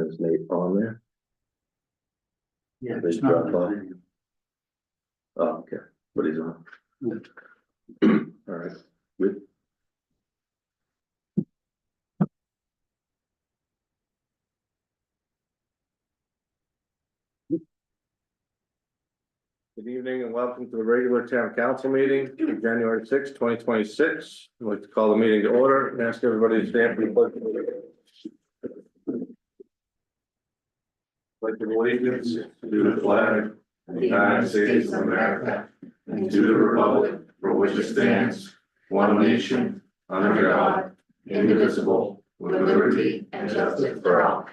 Is Nate on there? Yeah, They it's not drop off. on Oh, okay, but he's on. All right, good. Good evening and welcome to the regular town council meeting, January 6, 2026. I'd like to call the meeting to order and ask everybody to stand for the pledge of allegiance to the flag of the United States of America and to the republic for which it stands, one nation, under God, indivisible, with liberty and justice for all.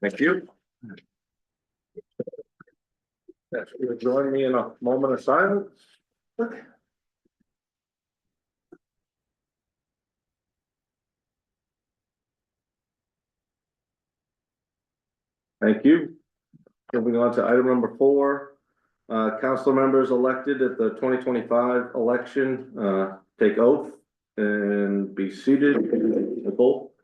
Thank you. That's going to join me in a moment of silence. Thank you. Moving on to item number 4. Council members elected at the 2025 election, take oath and be seated. Nicole.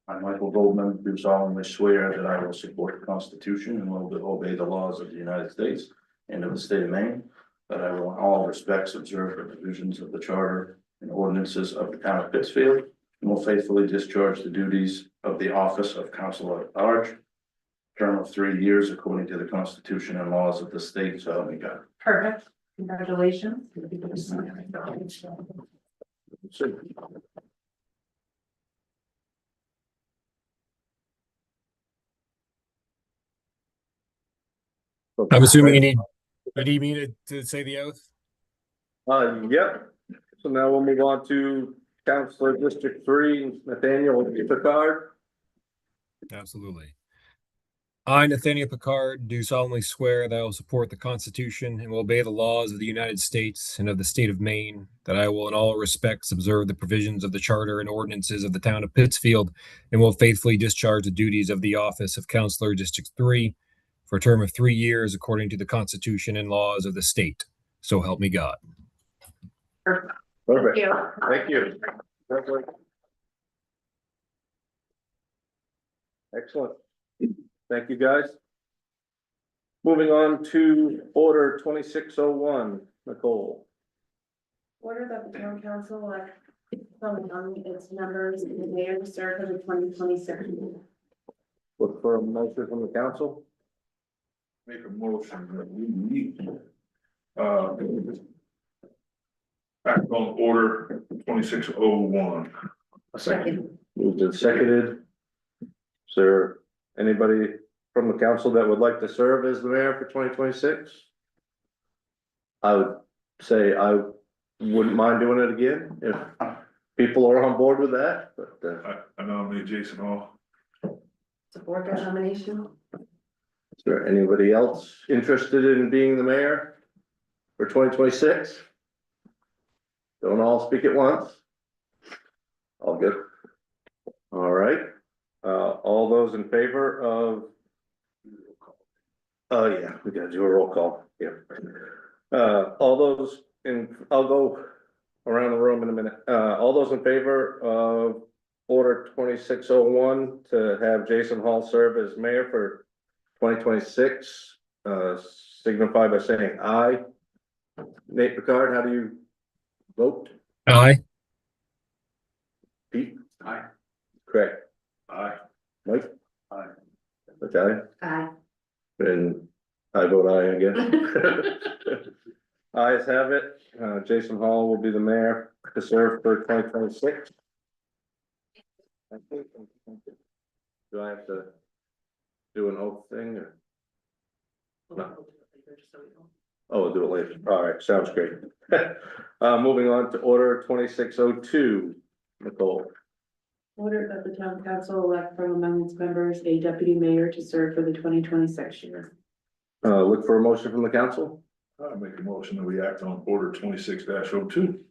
I, Michael Goldman, do solemnly swear that I will support the Constitution and will obey the laws of the United States and of the state of Maine, that I will in all respects observe the provisions of the charter and ordinances of the town of Pittsfield, and will faithfully discharge the duties of the office of council at large, term of 3 years according to the Constitution and laws of the state, so help me God. Perfect. Congratulations. I'm assuming you need me to say the oath? Yep. So now we'll move on to Councilor District 3, Nathaniel Picard. Absolutely. I, Nathaniel Picard, do solemnly swear that I will support the Constitution and will obey the laws of the United States and of the state of Maine, that I will in all respects observe the provisions of the charter and ordinances of the town of Pittsfield, and will faithfully discharge the duties of the office of Councilor District 3 for a term of 3 years according to the Constitution and laws of the state. So help me God. Perfect. Thank you. Excellent. Thank you, guys. Moving on to order 2601, Nicole. Order that the town council elect among its members and the mayor to serve for the 2026. Look for a motion from the council. Make a motion that we meet. Act on order 2601. Second. Moved and seconded. Is there anybody from the council that would like to serve as the mayor for 2026? I would say I wouldn't mind doing it again if people are on board with that, but I nominate Jason Hall. Support that nomination. is there anybody else interested in being the mayor for 2026? Don't all speak at once. All good. All right. All those in favor of. Oh, yeah, we gotta do a roll call. Yeah. All those I'll go around the room in a minute. All those in favor of order 2601 to have Jason Hall serve as mayor for 2026, signify by saying aye. Nate Picard, how do you vote? Aye. Pete? Aye. Craig? Aye. Mike? Aye. Okay, Aye. and I vote aye again. Ayes have it. Jason Hall will be the mayor to serve for 2026. Do I have to do an oath thing or? No. Oh, we'll do it later. All right, sounds great. Moving on to order 2602, Nicole. Order that the town council elect from among its members a deputy mayor to serve for the 2026 year. Look for a motion from the council. I make a motion that we act on order 26-02.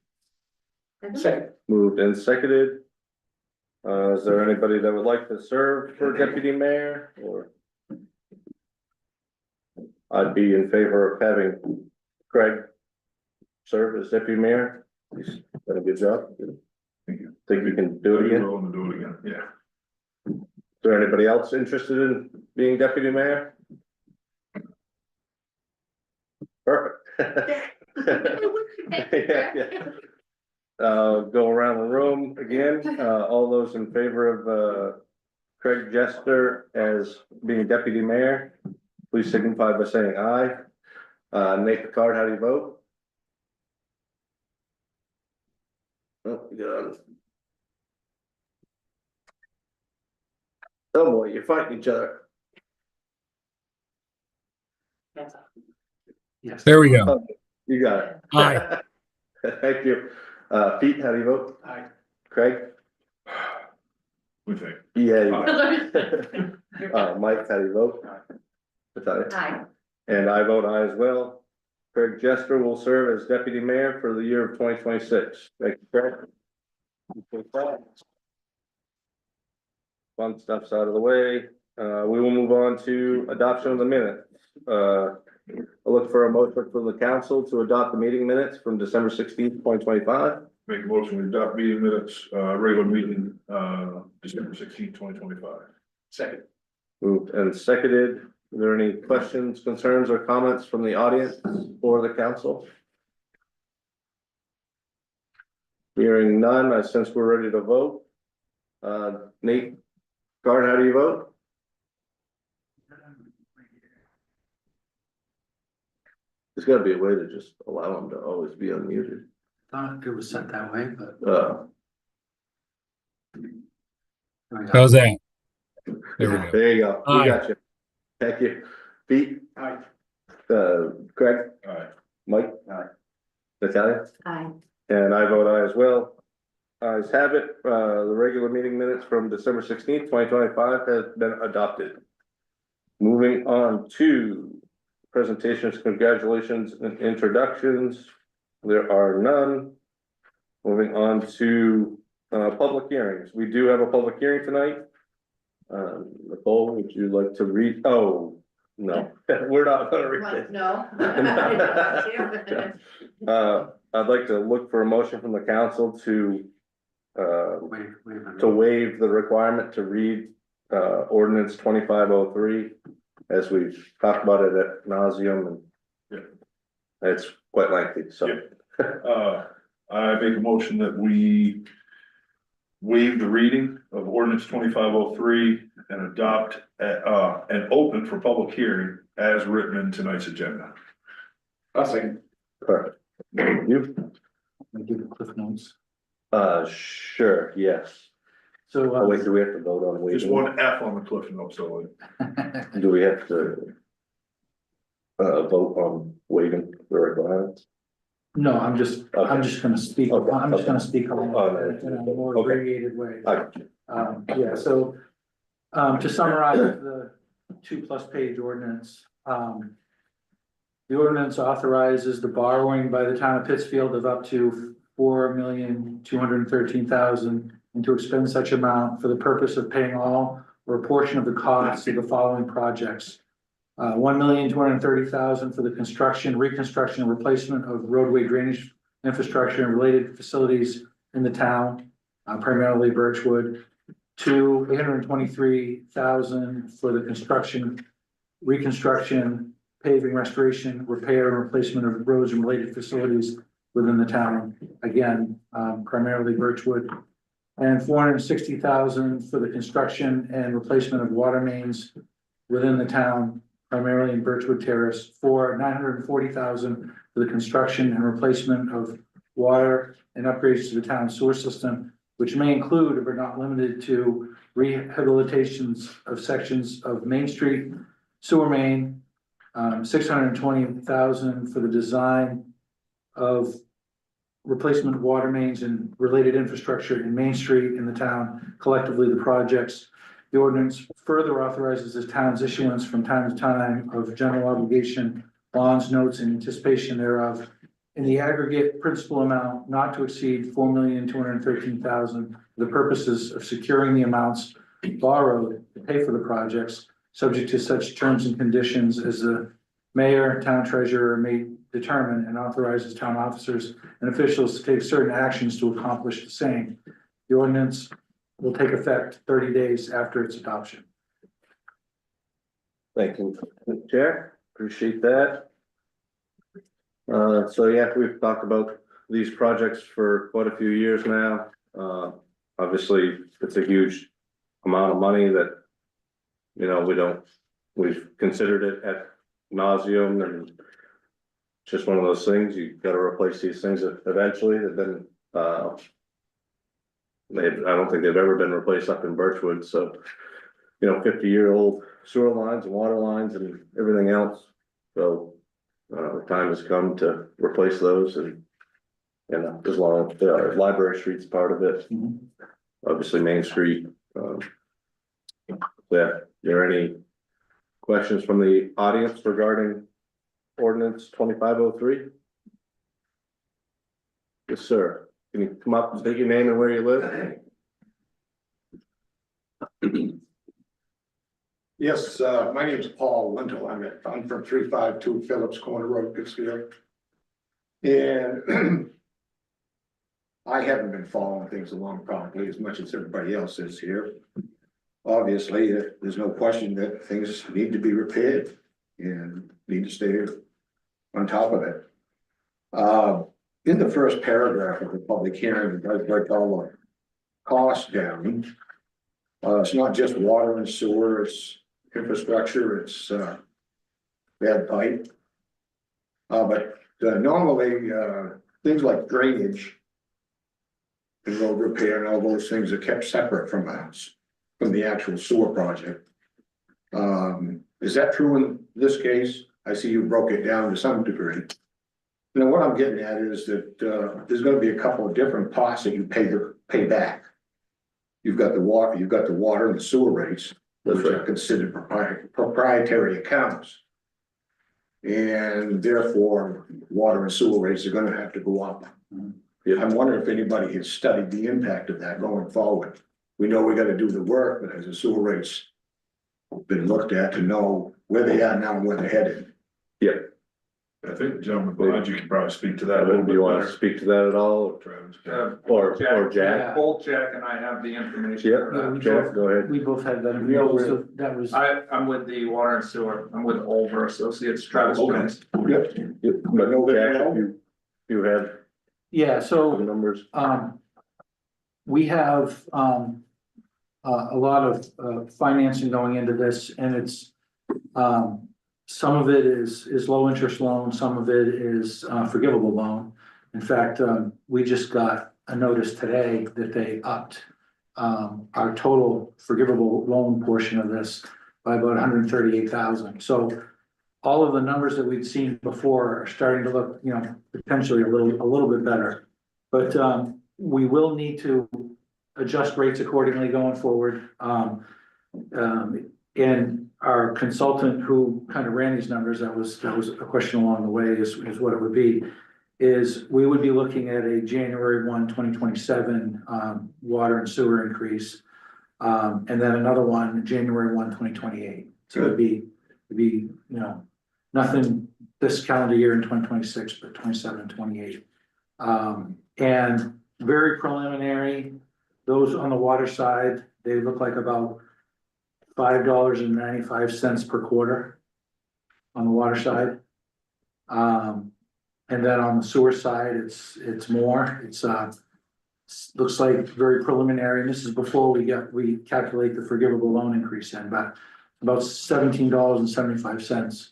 Second. Moved and seconded. Is there anybody that would like to serve for deputy mayor or? I'd be in favor of having Craig serve as deputy mayor. He's done a good job. Thank you. Think we can do it I'd be again? willing to do it again, yeah. Is there anybody else interested in being deputy mayor? Perfect. Yeah, yeah. Go around the room again, all those in favor of, Craig Jester as being deputy mayor, please signify by saying aye. Nate Picard, how do you vote? Oh, God. Oh boy, you're fighting each other. Yes. There we go. You got it. Aye. Thank you. Pete, how do you vote? Aye. Craig? We think. Yeah. you- Mike, how do you vote? Natalia? Aye. And I vote aye as well. Craig Jester will serve as deputy mayor for the year of 2026. Thank you, Craig. Fun stuff's out of the way. We will move on to adoption of the minutes. I look for a motion from the council to adopt the meeting minutes from December 16th, 2025. Make a motion to adopt meeting minutes, regular meeting, December 16th, 2025. Second. Moved and seconded. Are there any questions, concerns, or comments from the audience or the council? Hearing none, I sense we're ready to vote. Nate Guard, how do you vote? There's gotta be a way to just allow them to always be unmuted. Thought it was set that way, but. How's that? There we go. There you go. We Aye. got you. Thank you. Pete? Aye. Craig? Aye. Mike? Aye. Natalia? Aye. And I vote aye as well. Ayes have it, the regular meeting minutes from December 16th, 2025 has been adopted. Moving on to presentations, congratulations, and introductions. There are none. Moving on to public hearings. We do have a public hearing tonight. Nicole, would you like to read? Oh, no, we're not gonna read it. No. I'd like to look for a motion from the council to Wait. waive the requirement to read ordinance 2503, as we've talked about it at nauseum, and it's quite lengthy, so. I make a motion that we waive the reading of ordinance 2503 and adopt, and open for public hearing as written in tonight's agenda. I'll second. Perfect. You? Give the cliff notes. Sure, yes. So. Oh, wait, do we have to vote on Just waiving? one F on the cliff notes, so Do we have to vote on waiving the requirements? No, I'm just gonna speak, Okay. I'm just gonna speak on it in a more Okay. abbreviated way. I- Yeah, so, to summarize the 2+ page ordinance, the ordinance authorizes the borrowing by the town of Pittsfield of up to $4,213,000 and to expend such amount for the purpose of paying all or a portion of the costs of the following projects. $1,230,000 for the construction, reconstruction, and replacement of roadway drainage infrastructure and related facilities in the town, primarily Birchwood. $823,000 for the construction, reconstruction, paving, restoration, repair, and replacement of roads and related facilities within the town. Again, primarily Birchwood. And $460,000 for the construction and replacement of water mains within the town, primarily in Birchwood Terrace. For $940,000 for the construction and replacement of water and upgrades to the town sewer system, which may include but not limited to rehabilitations of sections of Main Street sewer main. $620,000 for the design of replacement water mains and related infrastructure in Main Street in the town, collectively the projects. The ordinance further authorizes the town's issuance from time to time of general obligation bonds, notes, in anticipation thereof in the aggregate principal amount not to exceed $4,213,000 for the purposes of securing the amounts borrowed to pay for the projects, subject to such terms and conditions as the mayor, town treasurer may determine and authorizes town officers and officials to take certain actions to accomplish the same. The ordinance will take effect 30 days after its adoption. Thank you, Jack, appreciate that. So yeah, we've talked about these projects for quite a few years now. Obviously, it's a huge amount of money that, you know, we've considered it at nauseum, and it's just one of those things, you gotta replace these things eventually. They've been, I don't think they've ever been replaced up in Birchwood, so, you know, 50-year-old sewer lines and water lines and everything else. So, the time has come to replace those, and, you know, as long as the Library Street's part of it, obviously Main Street. Yeah, there any questions from the audience regarding ordinance 2503? Yes, sir. Can you come up and state your name and where you live? Yes, my name is Paul Lintel. I'm from 352 Phillips Corner Road, Pittsfield. And I haven't been following things along probably as much as everybody else is here. Obviously, there's no question that things need to be repaired and need to stay on top of it. In the first paragraph of the public hearing, it does break all the costs down. It's not just water and sewer, it's infrastructure, it's bad pipe. But normally things like drainage and road repair and all those things are kept separate from the actual sewer project. Is that true in this case? I see you broke it down to some degree. Now, what I'm getting at is that there's going to be a couple of different costs that you pay back. You've got the water and the sewer rates, which are considered proprietary accounts. And therefore, water and sewer rates are gonna have to go up. I'm wondering if anybody has studied the impact of that going forward. We know we gotta do the work, but has the sewer rates been looked at to know where they are now and where they're headed? Yeah. I think the gentleman behind you can probably speak to that a little Do bit you want to better. speak to that at all? Travis. Or Jack? Both Jack and I have the information. Yeah, for that. Jack, go ahead. We both had that. Yeah, we're- So that was, I'm with the water and sewer. I'm with Olver Associates, Travis Okay. Jones. Yep. But know that Jack, now? you have yeah, the so numbers? we have a lot of financing going into this, and it's some of it is low interest loan, some of it is forgivable loan. In fact, we just got a notice today that they upped our total forgivable loan portion of this by about 138,000. So all of the numbers that we'd seen before are starting to look, you know, potentially a little bit better. But we will need to adjust rates accordingly going forward. And our consultant who kind of ran these numbers, that was a question along the way, is what it would be, is we would be looking at a January 1, 2027 water and sewer increase. And then another one, January 1, 2028. So it'd be, you know, nothing this calendar year in 2026, but 27 and 28. And very preliminary, those on the water side, they look like about $5.95 per quarter on the water side. And then on the sewer side, it's more, looks like very preliminary, and this is before we calculate the forgivable loan increase in, but about $17.75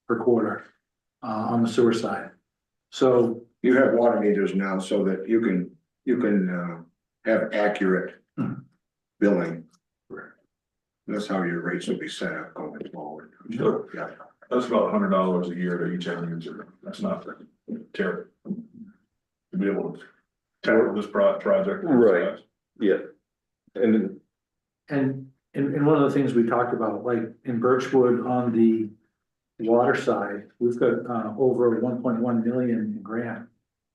per quarter, on the sewer side. So, You have water meters now so that you can have accurate billing. That's how your rates will be set up going forward. Sure. Yeah. That's about $100 a year to each end user. That's not terrible. To be able to tackle this project. Right. Yeah. And and one of the things we talked about, like in Birchwood on the water side, we've got over 1.1 million in grant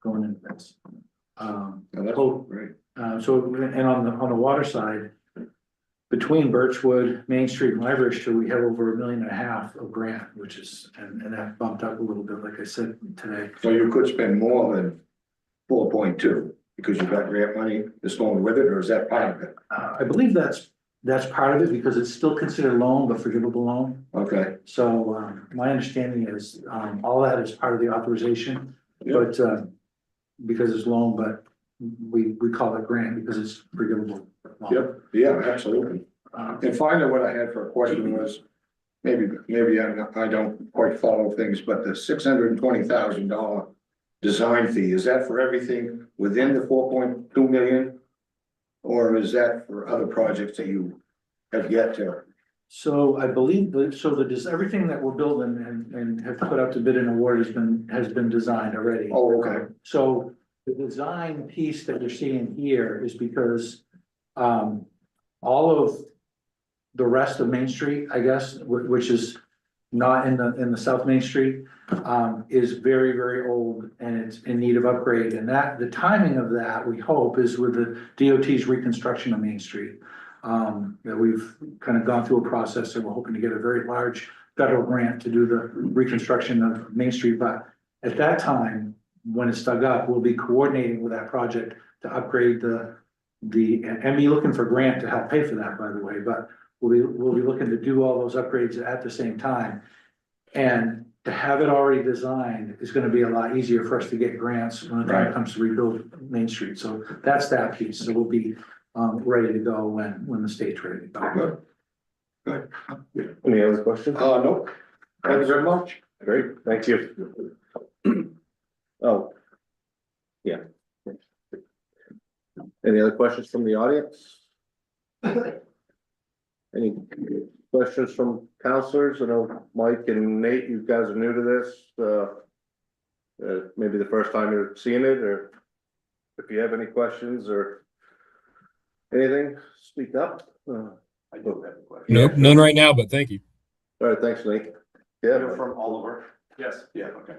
going into this. Now, that's Oh, great. so, and on the water side, between Birchwood, Main Street and Library Street, we have over $1.5 million of grant, which is, and that bumped up a little bit, like I said today. So you could spend more than 4.2 because you've got grant money that's going with it, or is that part of it? I believe that's part of it because it's still considered loan, but forgivable loan. Okay, So, my understanding is, all that is part of the authorization, but, because it's loan, but we call it grant because it's forgivable. loan. yep, yeah, absolutely. And finally, what I had for a question was, maybe I don't quite follow things, but the $620,000 design fee, is that for everything within the 4.2 million? Or is that for other projects that you have yet to? So I believe everything that we're building and have put up to bid and award has been designed already. Oh, okay, So the design piece that you're seeing here is because, all of the rest of Main Street, I guess, which is not in the South Main Street, is very, very old and it's in need of upgrade. And that, the timing of that, we hope, is with the DOT's reconstruction of Main Street. That we've kind of gone through a process and we're hoping to get a very large federal grant to do the reconstruction of Main Street. But at that time, when it's dug up, we'll be coordinating with that project to upgrade and be looking for grant to help pay for that, by the way, but we'll be looking to do all those upgrades at the same time. And to have it already designed is gonna be a lot easier for us to get grants when the time Right. comes to rebuild Main Street. So that's that piece. So we'll be ready to go when the state's ready to go. good. Any other questions? No, thank you very much. Great, thank you. Oh. Yeah. Any other questions from the audience? Any questions from counselors? I know Mike and Nate, you guys are new to this, maybe the first time you're seeing it, or if you have any questions or anything, speak up. I do have a question. Nope, none right now, but thank you. All right, thanks, Nate. You're Yeah, from Oliver? Yes. Yeah, okay.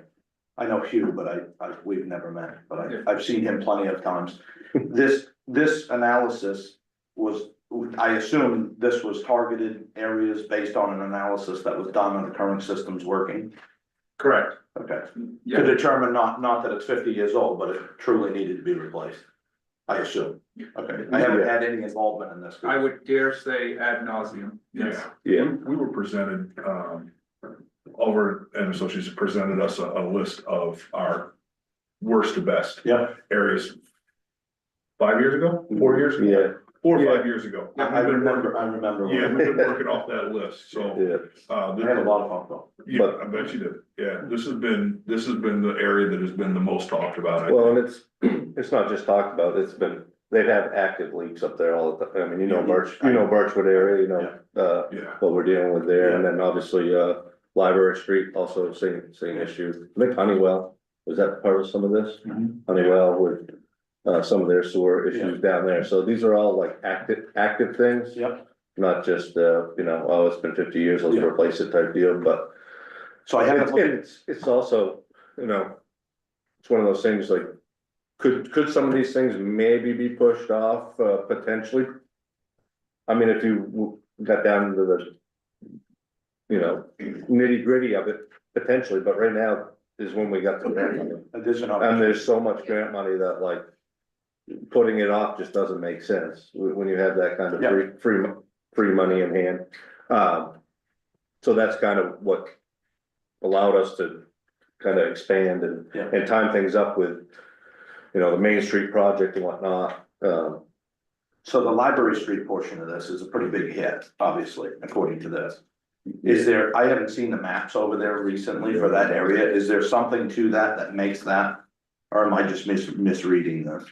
I know Hugh, but we've never met, but I've seen him plenty of times. This analysis was, I assume this was targeted areas based on an analysis that was done on the current systems working. Correct. Okay, to Yeah, determine not that it's 50 years old, but it truly needed to be replaced. I assume. Okay, I haven't had any involvement in this. I would dare say ad nauseum. Yes. yeah, We were presented, Oliver and Associates presented us a list of our worst to best Yeah, areas 5 years ago, 4 years ago. yeah, 4 or Yeah. 5 years ago. I remember. Yeah, we've been working off that list, so, yeah. I had a lot of fun though. yeah, I bet you did. Yeah, this has been the area that has been the most talked about. I Well, think. and it's not just talked about, they've had active leaks up there all the time. I mean, you know Birchwood area, Yeah, what we're dealing with there, and then obviously, Library Street, also same issue. I think Honeywell, was that part of some of this? Mhm. Honeywell with, some of their sewer issues down there, so these are all like active things. Yep. Not just, oh, it's been 50 years, let's Yeah. replace it type deal, but. So I haven't. It's also, it's one of those things like, could some of these things maybe be pushed off, potentially? I mean, if you got down to the, nitty gritty of it, potentially, but right now is when we got the grant money. And there's so much grant money that like, putting it off just doesn't make sense when you have that kind of free money in hand. So that's kind of what allowed us to kind of expand and time things up with, the Main Street project and whatnot. So the Library Street portion of this is a pretty big hit, obviously, according to this. Is there, I haven't seen the maps over there recently for that area. Is there something to that makes that? Or am I just misreading this?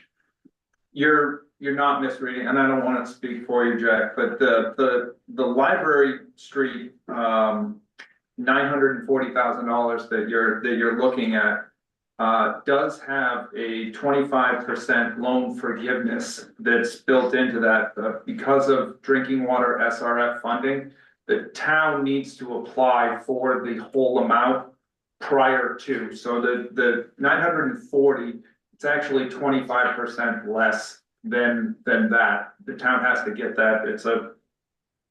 You're not misreading, and I don't wanna speak for you, Jack, but the Library Street, $940,000 that you're looking at. Does have a 25% loan forgiveness that's built into that, because of drinking water SRF funding. The town needs to apply for the whole amount prior to, so the 940, it's actually 25% less than that. The town has to get that, it's a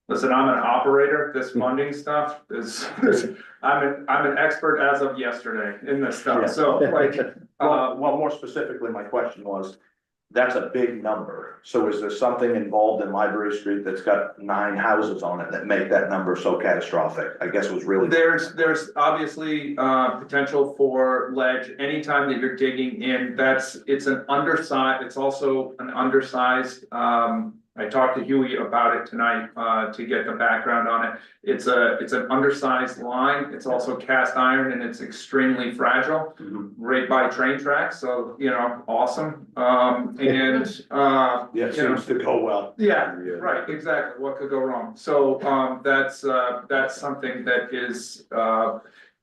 Listen, I'm an operator, this funding stuff is, I'm an expert as of yesterday in this stuff, so like, Well, more specifically, my question was, that's a big number. So is there something involved in Library Street that's got 9 houses on it that make that number so catastrophic? I guess was really. there's obviously, potential for ledge, anytime that you're digging in, it's an undersized, it's also an undersized, I talked to Huey about it tonight, to get the background on it. It's an undersized line, it's also cast iron and it's extremely fragile, right by train tracks, so, awesome. And, Yeah, it seems to go well. yeah, right, exactly, what could go wrong? So, that's something that is,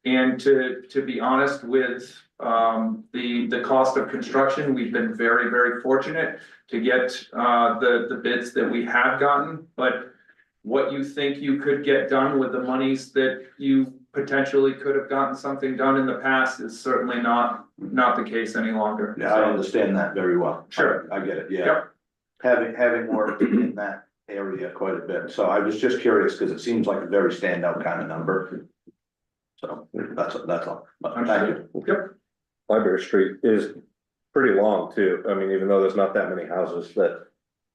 and to be honest with, the cost of construction, we've been very, very fortunate to get, the bids that we have gotten, but what you think you could get done with the monies that you potentially could have gotten something done in the past is certainly not the case any longer. Yeah, I understand that very well. Sure. I get it, yeah. Yep. Having worked in that area quite a bit, so I was just curious, because it seems like a very standout kind of number. So that's all, but thank you. Yep. Library Street is pretty long too. I mean, even though there's not that many houses that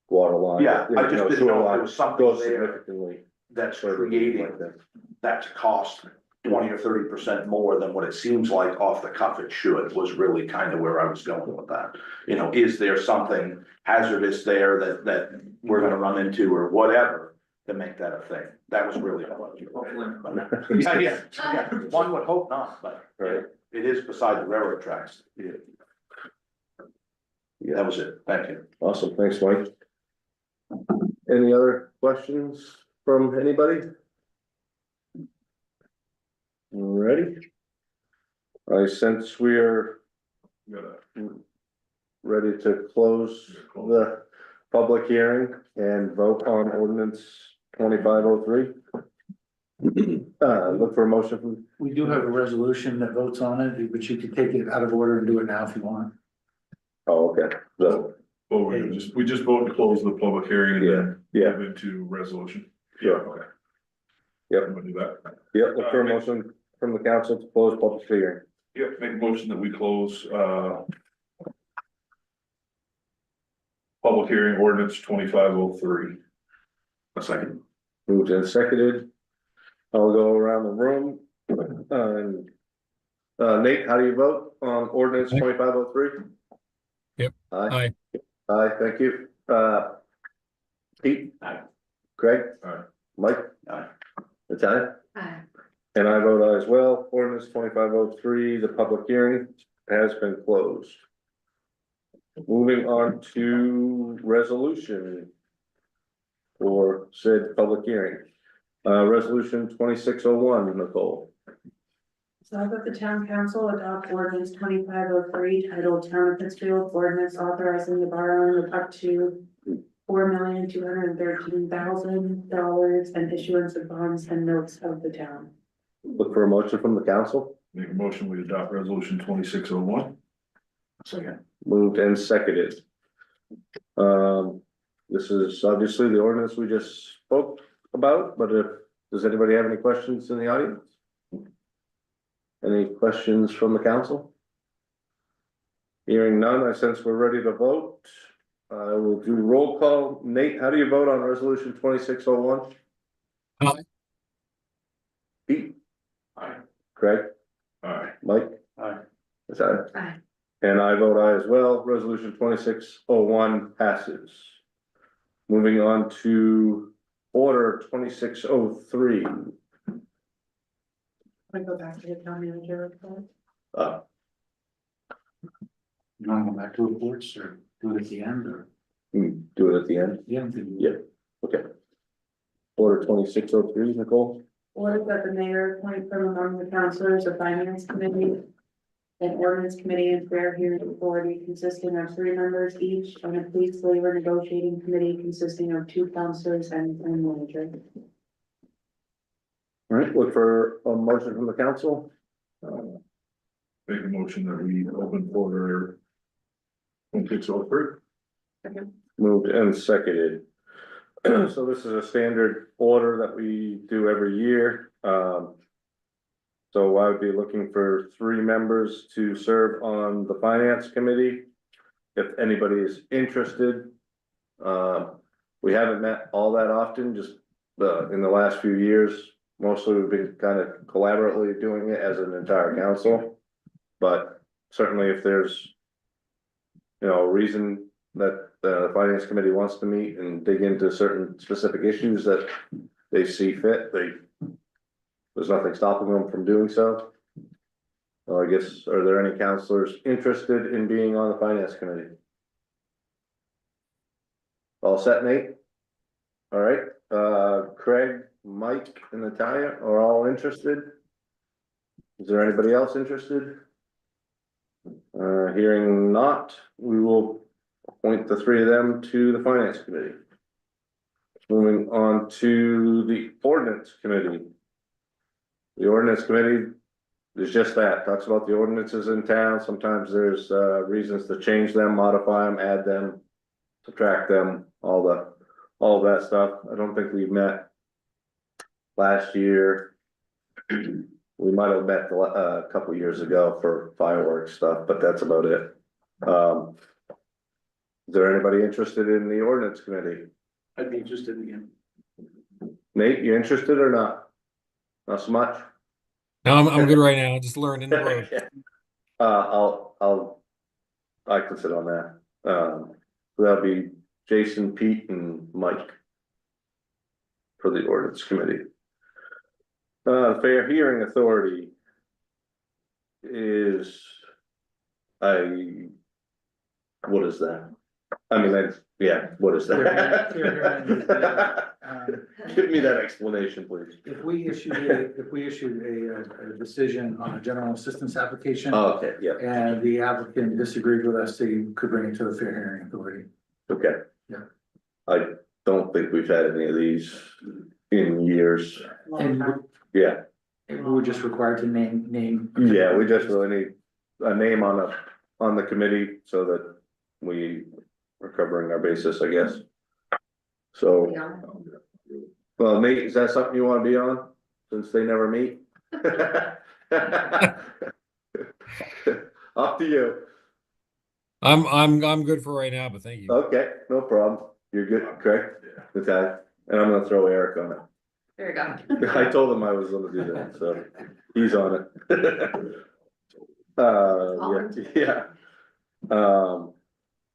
water line. Yeah, I just didn't sewer know if line there was something goes there significantly that's further creating like that. that to cost 20 or 30% more than what it seems like off the cuff it should, was really kind of where I was going with that. Is there something hazardous there that we're gonna run into or whatever to make that a thing? That was really. Hopefully. Yeah, one would hope not, but Right. it is beside the railroad tracks. Yeah. That was it, thank you. Awesome, thanks, Mike. Any other questions from anybody? Ready? I sense we're ready to close the public hearing and vote on ordinance 2503. Look for a motion from, We do have a resolution that votes on it, but you can take it out of order and do it now if you want. oh, okay, so, Well, we just voted to close the public hearing and then yeah, move into resolution. sure, Okay. Yep. I'm gonna do that. yeah, look for a motion from the council to close public hearing. Yep, make a motion that we close, public hearing ordinance 2503. A second. Moved and seconded. I'll go around the room. And, Nate, how do you vote on ordinance 2503? Yep. Aye. Aye. Aye, thank you. Pete? Aye. Craig? Aye. Mike? Aye. Natalia? Aye. And I vote aye as well. Ordinance 2503, the public hearing has been closed. Moving on to resolution for said public hearing. Resolution 2601, Nicole. So I that the town council adopt ordinance 2503 titled Town of Pittsfield ordinance authorizing the borrowing of up to $4,213,000 and issuance of bonds and notes of the town. Look for a motion from the council. Make a motion, we adopt resolution 2601. Second. Moved and seconded. This is obviously the ordinance we just spoke about, but does anybody have any questions in the audience? Any questions from the council? Hearing none, I sense we're ready to vote. I will do roll call. Nate, how do you vote on resolution 2601? Aye. Pete? Aye. Craig? Aye. Mike? Aye. Is that? Aye. And I vote aye as well. Resolution 2601 passes. Moving on to order 2603. I go back to the town manager report. You want to go back to reports or do it at the end or? Do it at the end. Yeah. Yeah. Okay. Order 2603, Nicole. Order that the mayor appoint from among the councilors of finance committee, an ordinance committee and fair hearing authority consisting of 3 members each, and a police labor negotiating committee consisting of 2 councilors and manager. All right, look for a motion from the council. Make a motion that we open order 2603. Moved and seconded. So this is a standard order that we do every year. So I would be looking for 3 members to serve on the finance committee. If anybody is interested. We haven't met all that often, just in the last few years. Mostly we've been kind of collaboratively doing it as an entire council. But certainly if there's, you know, a reason that the finance committee wants to meet and dig into certain specific issues that they see fit, there's nothing stopping them from doing so. I guess, are there any counselors interested in being on the finance committee? All set, Nate? All right, Craig, Mike, and Natalia are all interested. Is there anybody else interested? Hearing not, we will appoint the 3 of them to the finance committee. Moving on to the ordinance committee. The ordinance committee is just that, talks about the ordinances in town. Sometimes there's reasons to change them, modify them, add them, subtract them, all of that stuff. I don't think we met last year. We might have met a couple years ago for fireworks stuff, but that's about it. Is there anybody interested in the ordinance committee? I'd be interested again. Nate, you interested or not? Not so much? No, I'm good right now. Just learning the road. I can sit on that. That'll be Jason, Pete, and Mike for the ordinance committee. Fair Hearing Authority is what is that? I mean, what is that? Give me that explanation, please. If we issued a decision on a general assistance application. Oh, okay, yeah, And the applicant disagreed with us, they could bring it to the Fair Hearing Authority. okay. Yeah. I don't think we've had any of these in years. And Yeah, we were just required to name. yeah, we just really need a name on the committee so that we are covering our basis, I guess. So, well, Nate, is that something you wanna be on, since they never meet? Up to you. I'm good for right now, but thank you. Okay, no problem. You're good, correct? Okay, and I'm gonna throw Eric on it. There you go. I told him I was gonna do that, so he's on it. Yeah.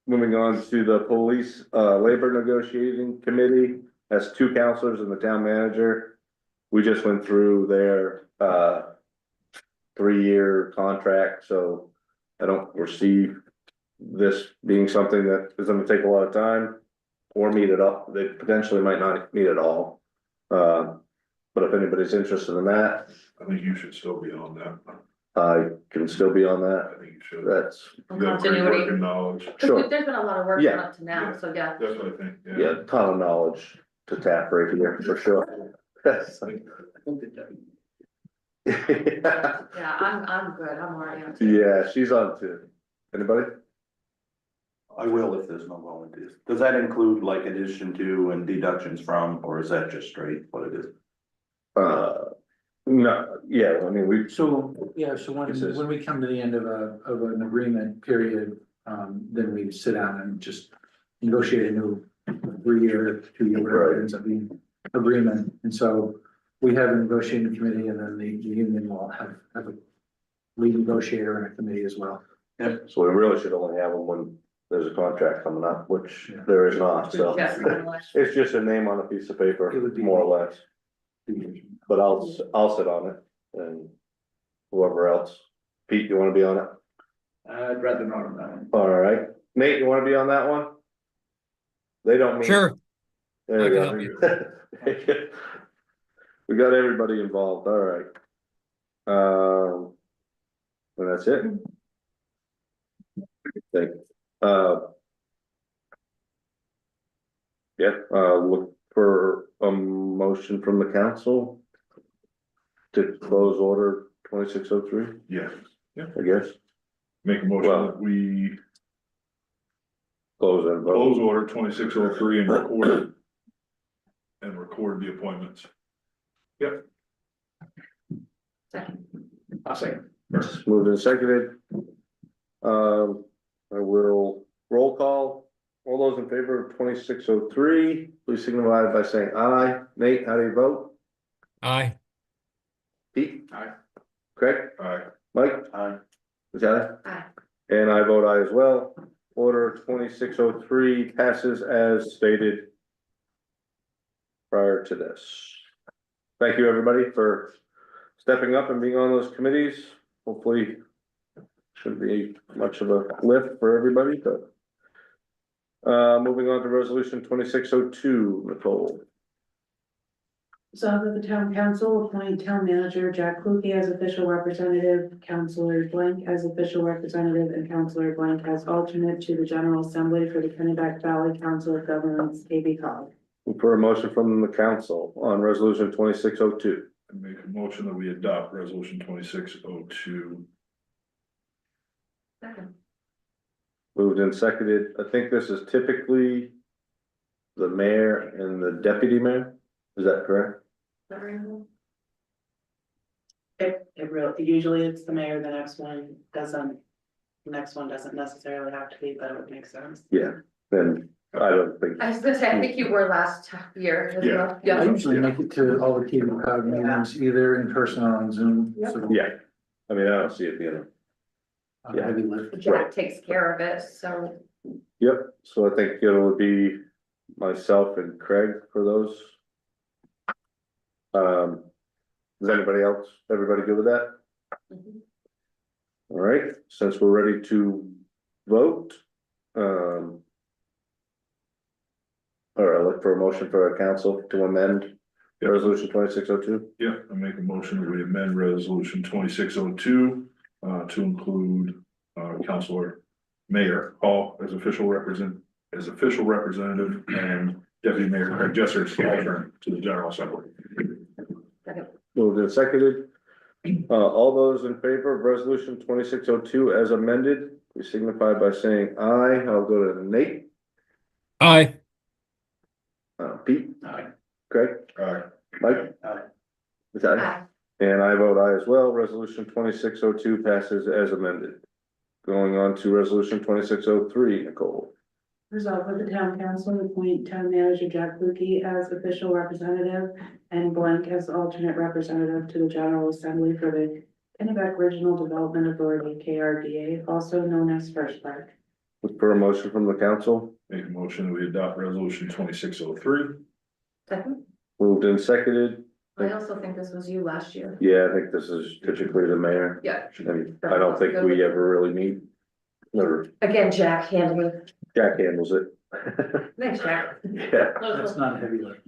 Moving on to the police, labor negotiating committee, has 2 counselors and the town manager. We just went through their, 3-year contract, so I don't foresee this being something that is gonna take a lot of time or meet it up. They potentially might not meet at all. But if anybody's interested in that, I think you should still be on that. I can still be on that. I think you should. That's, You have great working knowledge. sure, There's been a lot of work Yeah. done up to now, so yeah. That's what I think, yeah. yeah, ton of knowledge to tap right here, for sure. Yeah, I'm good, I'm already on. Yeah, she's on too. Anybody? I will if there's no volunteers. Does that include like addition to and deductions from, or is that just straight what it is? No, yeah, I mean, we, So, yeah, so This is- when we come to the end of an agreement period, then we sit down and just negotiate a new 3-year, 2-year, whatever it ends up being, agreement. And so we have a negotiating committee, and then the union will have a lead negotiator and a committee as well. so we really should only have them when there's a contract coming up, which Yeah. there is not, so. Yes, It's just a name on a piece of paper, It would be- more or less, but I'll sit on it and whoever else. Pete, you wanna be on it? I'd rather not on that one. All right, Nate, you wanna be on that one? They don't mean. Sure. There I you can go. We got everybody involved, all right. And that's it. Thank, yeah, look for a motion from the council to close order 2603, Yeah, I guess, make a motion Well- that we close and vote. close order 2603 and record it. and record the appointments. I'll say. Moved and seconded. I will roll call. All those in favor of 2603, please signify by saying aye. Nate, how do you vote? Aye. Pete? Aye. Craig? Aye. Mike? Aye. Natalia? Aye. And I vote aye as well. Order 2603 passes as stated prior to this. Thank you, everybody, for stepping up and being on those committees. Hopefully, shouldn't be much of a lift for everybody, but moving on to resolution 2602, Nicole. Resolved that the town council appoint town manager Jack Kluge as official representative, Councilor Blank as official representative, and Councilor Blank as alternate to the General Assembly for the Kennebec Valley Council of Governments, KB cog. For a motion from the council on resolution 2602. I make a motion that we adopt resolution 2602. Moved and seconded. I think this is typically the mayor and the deputy mayor. Is that correct? It really, usually it's the mayor, the next one doesn't necessarily have to be, but it would make sense. Yeah, then I don't think, I was gonna say, I think you were last year as well. I usually make it to all the TV cog meetings, either in person or on Zoom. So, yeah. I mean, I don't see it being, a heavy lift. Jack takes care of it, so yep, so I think it'll be myself and Craig for those. Is anybody else, everybody good with that? All right, since we're ready to vote, or I look for a motion for our council to amend resolution 2602. Yeah, I make a motion that we amend resolution 2602 to include Councilor Mayor Hall as official representative and Deputy Mayor Craig Jesser as alternate to the General Assembly. Moved and seconded. All those in favor of resolution 2602 as amended, please signify by saying aye. I'll go to Nate. Aye. Pete. Aye. Craig. Aye. Mike. Aye. Natalia? aye. And I vote aye as well. Resolution 2602 passes as amended. Going on to resolution 2603, Nicole. Resolved that the town council appoint town manager Jack Kluge as official representative and Blank as alternate representative to the General Assembly for the Kennebec Regional Development Authority, KRDA, also known as First Park. Look for a motion from the council. Make a motion that we adopt resolution 2603. Second, Moved and seconded. I also think this was you last year. Yeah, I think this is typically the mayor. Yeah. And I don't think we ever really meet. Or Again, Jack handling. Jack handles it. Thanks, Jack. Yeah, That's not a heavy lift.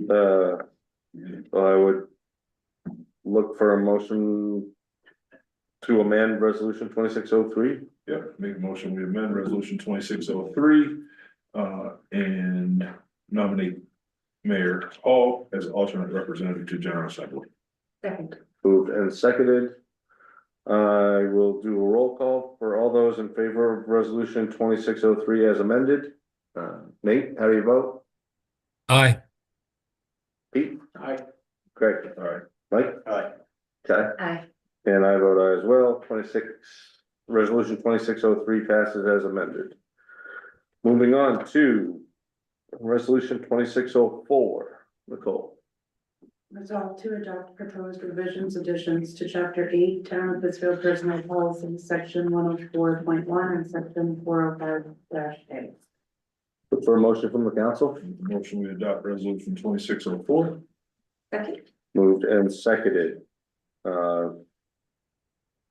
I would look for a motion to amend resolution 2603. Yeah, make a motion, we amend resolution 2603 and nominate Mayor Hall as alternate representative to General Assembly. Second, Moved and seconded. I will do a roll call for all those in favor of resolution 2603 as amended. Nate, how do you vote? Aye. Pete? Aye. Craig? All right. Mike? Aye. Okay, aye. and I vote aye as well. Resolution 2603 passes as amended. Moving on to resolution 2604, Nicole. Resolved to adopt proposed revisions, additions to chapter 8, Town of Pittsfield Personnel Policy, section 104.1 and section 405-8. Look for a motion from the council. Motion, we adopt resolution 2604. Second, Moved and seconded.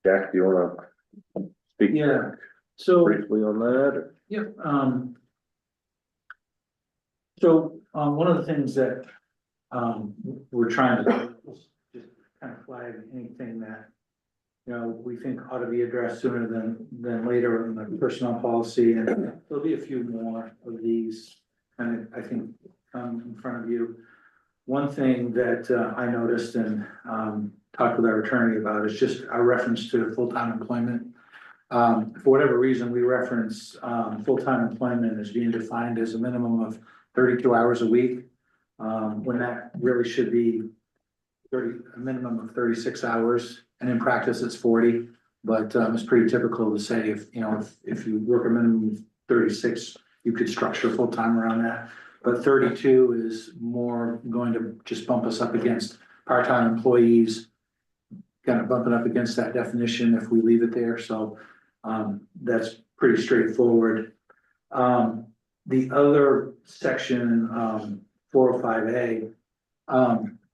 Jack, do you wanna speak Yeah, so. briefly on that? Or? Yep, one of the things that, we're trying to do is just kind of flag anything that, you know, we think ought to be addressed sooner than later in the personnel policy, and there'll be a few more of these, and I think, in front of you. One thing that, I noticed and, talked with our attorney about is just our reference to full-time employment. For whatever reason, we reference, full-time employment as being defined as a minimum of 32 hours a week. when that really should be a minimum of 36 hours, and in practice it's 40. But it's pretty typical to say if, you know, if you work a minimum of 36, you could structure full-time around that. But 32 is more going to just bump us up against part-time employees, kind of bumping up against that definition if we leave it there. So that's pretty straightforward. The other section, 405A,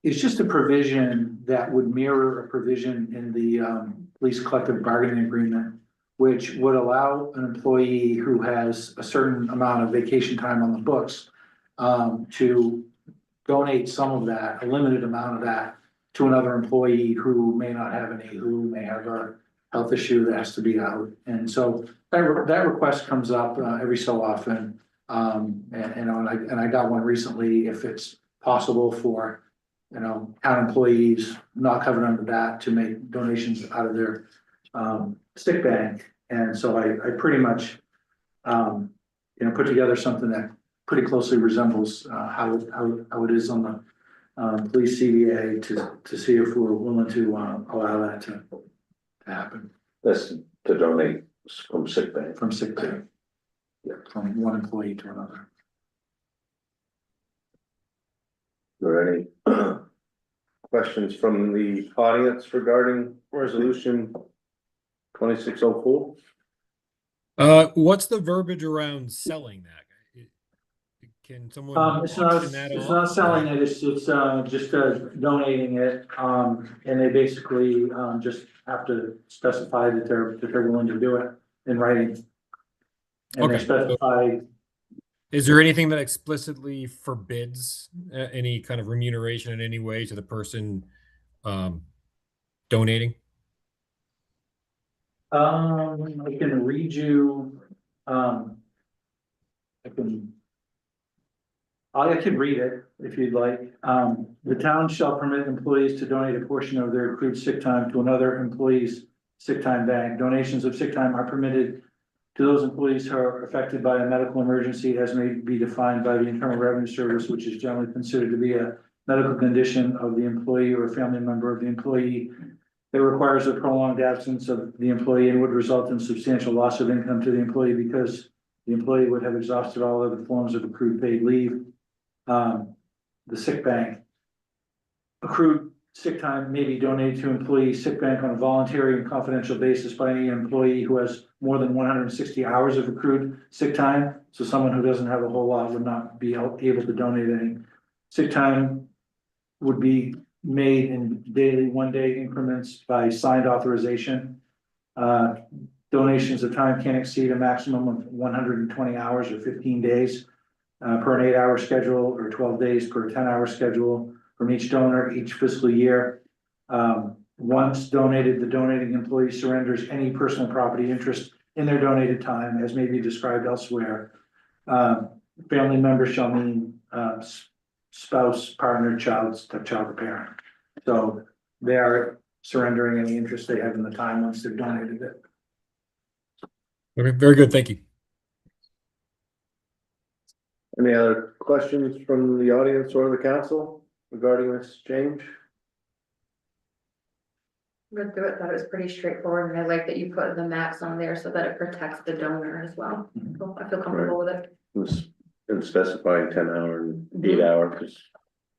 is just a provision that would mirror a provision in the police collective bargaining agreement, which would allow an employee who has a certain amount of vacation time on the books to donate some of that, a limited amount of that, to another employee who may not have any, who may have a health issue that has to be out. And so that request comes up every so often. And I got one recently, if it's possible for, you know, town employees not covered under that to make donations out of their sick bank. And so I pretty much, you know, put together something that pretty closely resembles how it is on the police CBA to see if we're willing to allow that to happen That's to donate from sick bank. from sick bank. Yeah, from one employee to another. Are there any questions from the audience regarding resolution 2604? What's the verbiage around selling that? Can someone It's not, auction that it's off? not selling it, it's just donating it, and they basically, just have to specify that they're willing to do it in writing. And they Okay. specify, Is there anything that explicitly forbids any kind of remuneration in any way to the person donating? I can read you, I can read it if you'd like. The town shall permit employees to donate a portion of their accrued sick time to another employee's sick time bank. Donations of sick time are permitted to those employees who are affected by a medical emergency as may be defined by the Internal Revenue Service, which is generally considered to be a medical condition of the employee or a family member of the employee that requires a prolonged absence of the employee and would result in substantial loss of income to the employee because the employee would have exhausted all other forms of accrued paid leave. The sick bank. Accrued sick time may be donated to employee sick bank on a voluntary and confidential basis by any employee who has more than 160 hours of accrued sick time. So someone who doesn't have a whole lot would not be able to donate any. Sick time would be made in daily 1-day increments by signed authorization. Donations of time can't exceed a maximum of 120 hours or 15 days. Per an 8-hour schedule or 12 days per 10-hour schedule from each donor each fiscal year. Once donated, the donating employee surrenders any personal property interest in their donated time as may be described elsewhere. Family members shall mean spouse, partner, child or parent. So they are surrendering any interest they have in the time once they've donated it. Okay, very good. Thank you. Any other questions from the audience or the council regarding this change? Read through it, thought it was pretty straightforward, and I like that you put the max on there so that it protects the donor as well. So I feel comfortable with it. And specifying 10-hour and 8-hour, because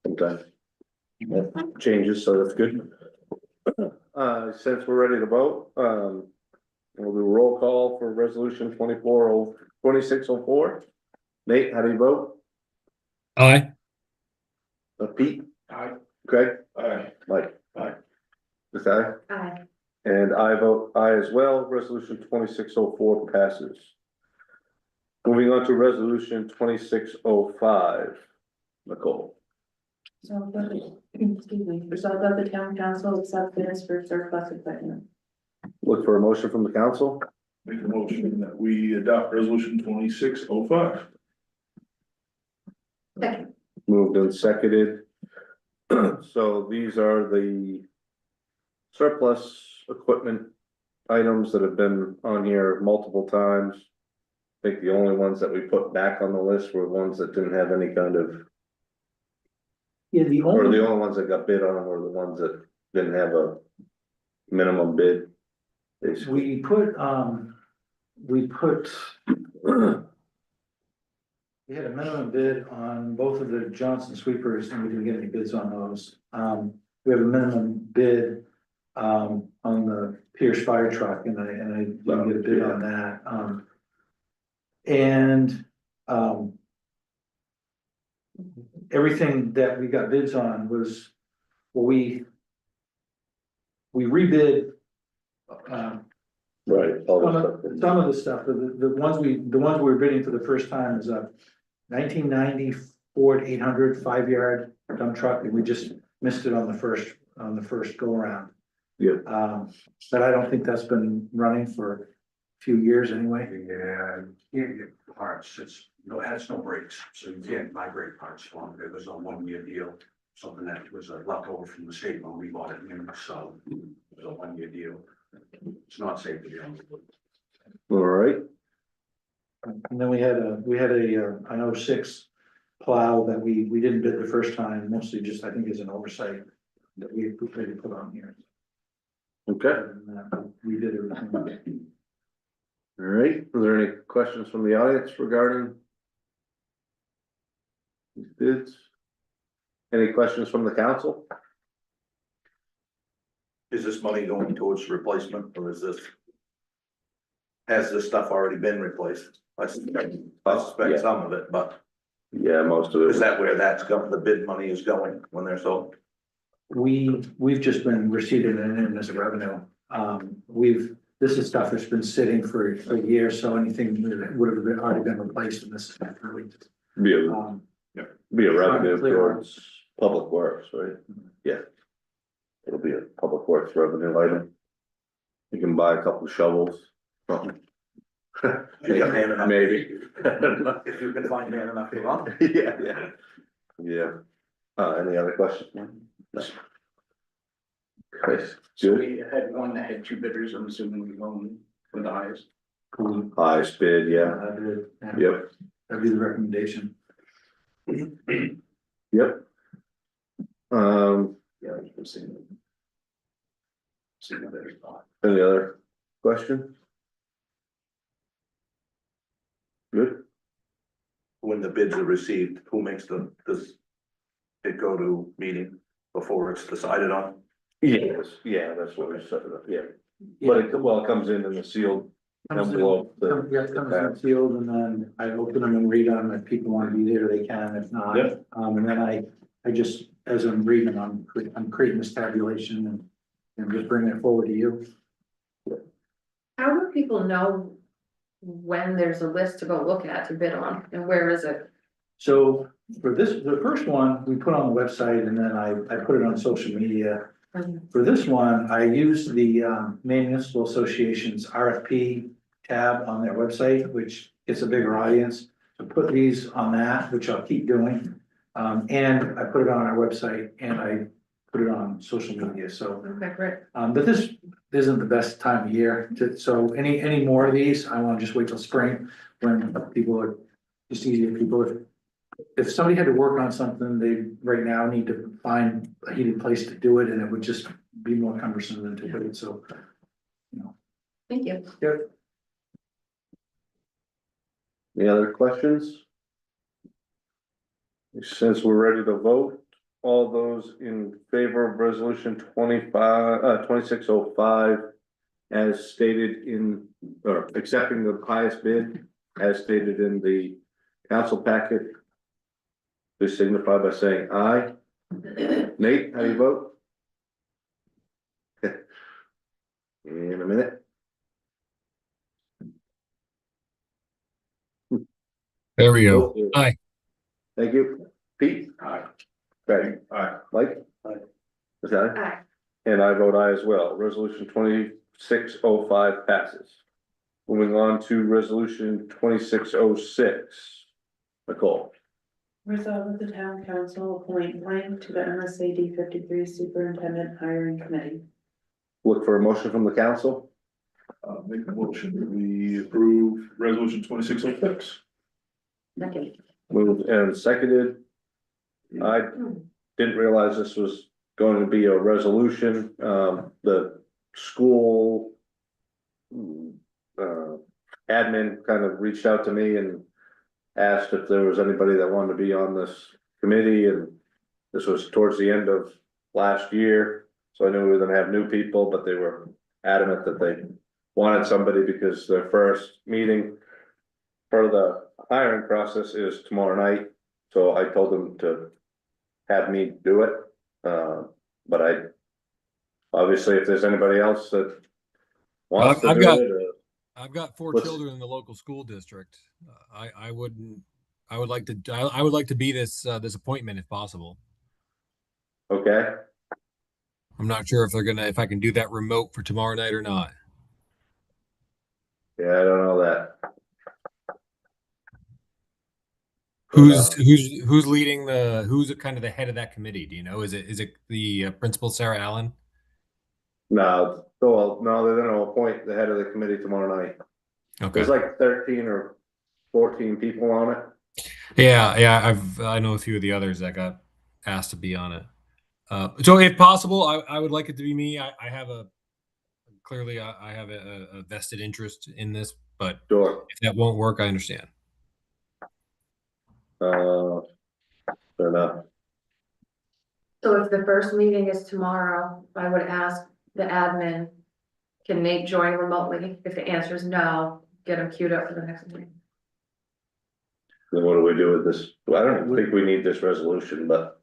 sometimes that changes, so that's good. Since we're ready to vote, we'll do a roll call for resolution 2604. Nate, how do you vote? Aye. Pete? Aye. Craig? Aye. Mike? Aye. This aye? Aye. And I vote aye as well. Resolution 2604 passes. Moving on to resolution 2605. Nicole. So, excuse me, resolved that the town council accept bids for surplus equipment. Look for a motion from the council. Make a motion that we adopt resolution 2605. Second. Moved and seconded. So these are the surplus equipment items that have been on here multiple times. I think the only ones that we put back on the list were ones that didn't have any kind of Yeah, the Or only, the only ones that got bid on were the ones that didn't have a minimum bid? Basically, we put. We had a minimum bid on both of the Johnson sweepers and we didn't get any bids on those. We have a minimum bid. On the Pierce fire truck and I didn't get a bid on that, and. Everything that we got bids on was, well, we rebid. right, all the Some of the stuff, the ones we were bidding for the first time is a 1990 Ford 800 5-yard dump truck, and we just missed it on the first go around. Yeah. But I don't think that's been running for a few years anyway. Yeah, you can't get parts, it has no brakes, so you can't buy brake parts from it, was a 1-year deal. Something that was a leftover from the state when we bought it, so it was a 1-year deal. It's not safe to be on. All right, And then we had an 06 plow that we didn't bid the first time, mostly just, I think, is an oversight that we put on here. okay, And, we did everything. all right, are there any questions from the audience regarding? These bids? Any questions from the council? Is this money going towards replacement or is this? Has this stuff already been replaced? I suspect Yeah. some of it, but Yeah, most of it. is that where the bid money is going when they're sold? We've just been receiving it in as a revenue. This is stuff that's been sitting for a year, so anything that would have already been replaced in this. Really, Be a revenue Clear. towards public works, right? Yeah. It'll be a public works revenue item. You can buy a couple of shovels from. You got hand enough. Maybe. If you can find man enough to run. Yeah. Yeah. Any other questions? No. Okay, good. We had one that had 2 bidders, I'm assuming we won for the highest. Highest bid, yeah, yep, That'd be the recommendation. yep. Yeah, we've seen it. Seen the bidders bought. Any other questions? Good, When the bids are received, who makes it go to meeting before it's decided on? yes, yeah, that's what we said, yeah, but it comes in the sealed envelope. Comes in the field, and then I open them and read them, if people want to be there, they can, if not. Yep. And then I just, as I'm reading, I'm creating this tabulation and just bringing it forward to you. How do people know when there's a list to go look at to bid on, and where is it? So for the first one, we put on the website, and then I put it on social media. For this one, I used the Maine Municipal Association's RFP tab on their website, which gets a bigger audience. So put these on that, which I'll keep doing. And I put it on our website and I put it on social media, so. Okay, great. But this isn't the best time of year so any more of these, I wanna just wait till spring when people are, just easier people. If somebody had to work on something, they right now need to find a heated place to do it, and it would just be more cumbersome than to do it, so. Thank you. Any other questions? Since we're ready to vote, all those in favor of resolution 2605 as stated in, or accepting the highest bid as stated in the council packet, please signify by saying aye. Nate, how do you vote? In a minute. There we go. Aye. Thank you. Pete? Aye. Betty? Aye. Mike? Aye. Is that? Aye. And I vote aye as well. Resolution 2605 passes. Moving on to resolution 2606. Nicole, Resolved that the town council appoint blank to the MSAD 53 superintendent hiring committee. look for a motion from the council. Make a motion that we approve resolution 2606. Okay. Moved and seconded. Aye. didn't realize this was going to be a resolution, the school. Admin kind of reached out to me and asked if there was anybody that wanted to be on this committee, and this was towards the end of last year. So I knew we were gonna have new people, but they were adamant that they wanted somebody because their first meeting for the hiring process is tomorrow night. So I told them to have me do it. But I, obviously, if there's anybody else that wants to I've do got- it, I've got 4 What's- children in the local school district. I wouldn't. I would like to. I would like to be this appointment if possible. okay, I'm not sure if I can do that remote for tomorrow night or not. yeah, I don't know that. Who's leading who's kind of the head of that committee? Do you know? Is it the principal Sarah Allen? No, well, no, they're gonna appoint the head of the committee tomorrow night. Okay. There's like 13 or 14 people on it. Yeah. I know a few of the others that got asked to be on it. So if possible, I would like it to be me. I have clearly I have a vested interest in this, but Sure. if that won't work, I understand. Fair enough. So if the first meeting is tomorrow, I would ask the admin, can Nate join remotely? If the answer is no, get him queued up for the next meeting. Then what do we do with this? Well, I don't think we need this resolution, but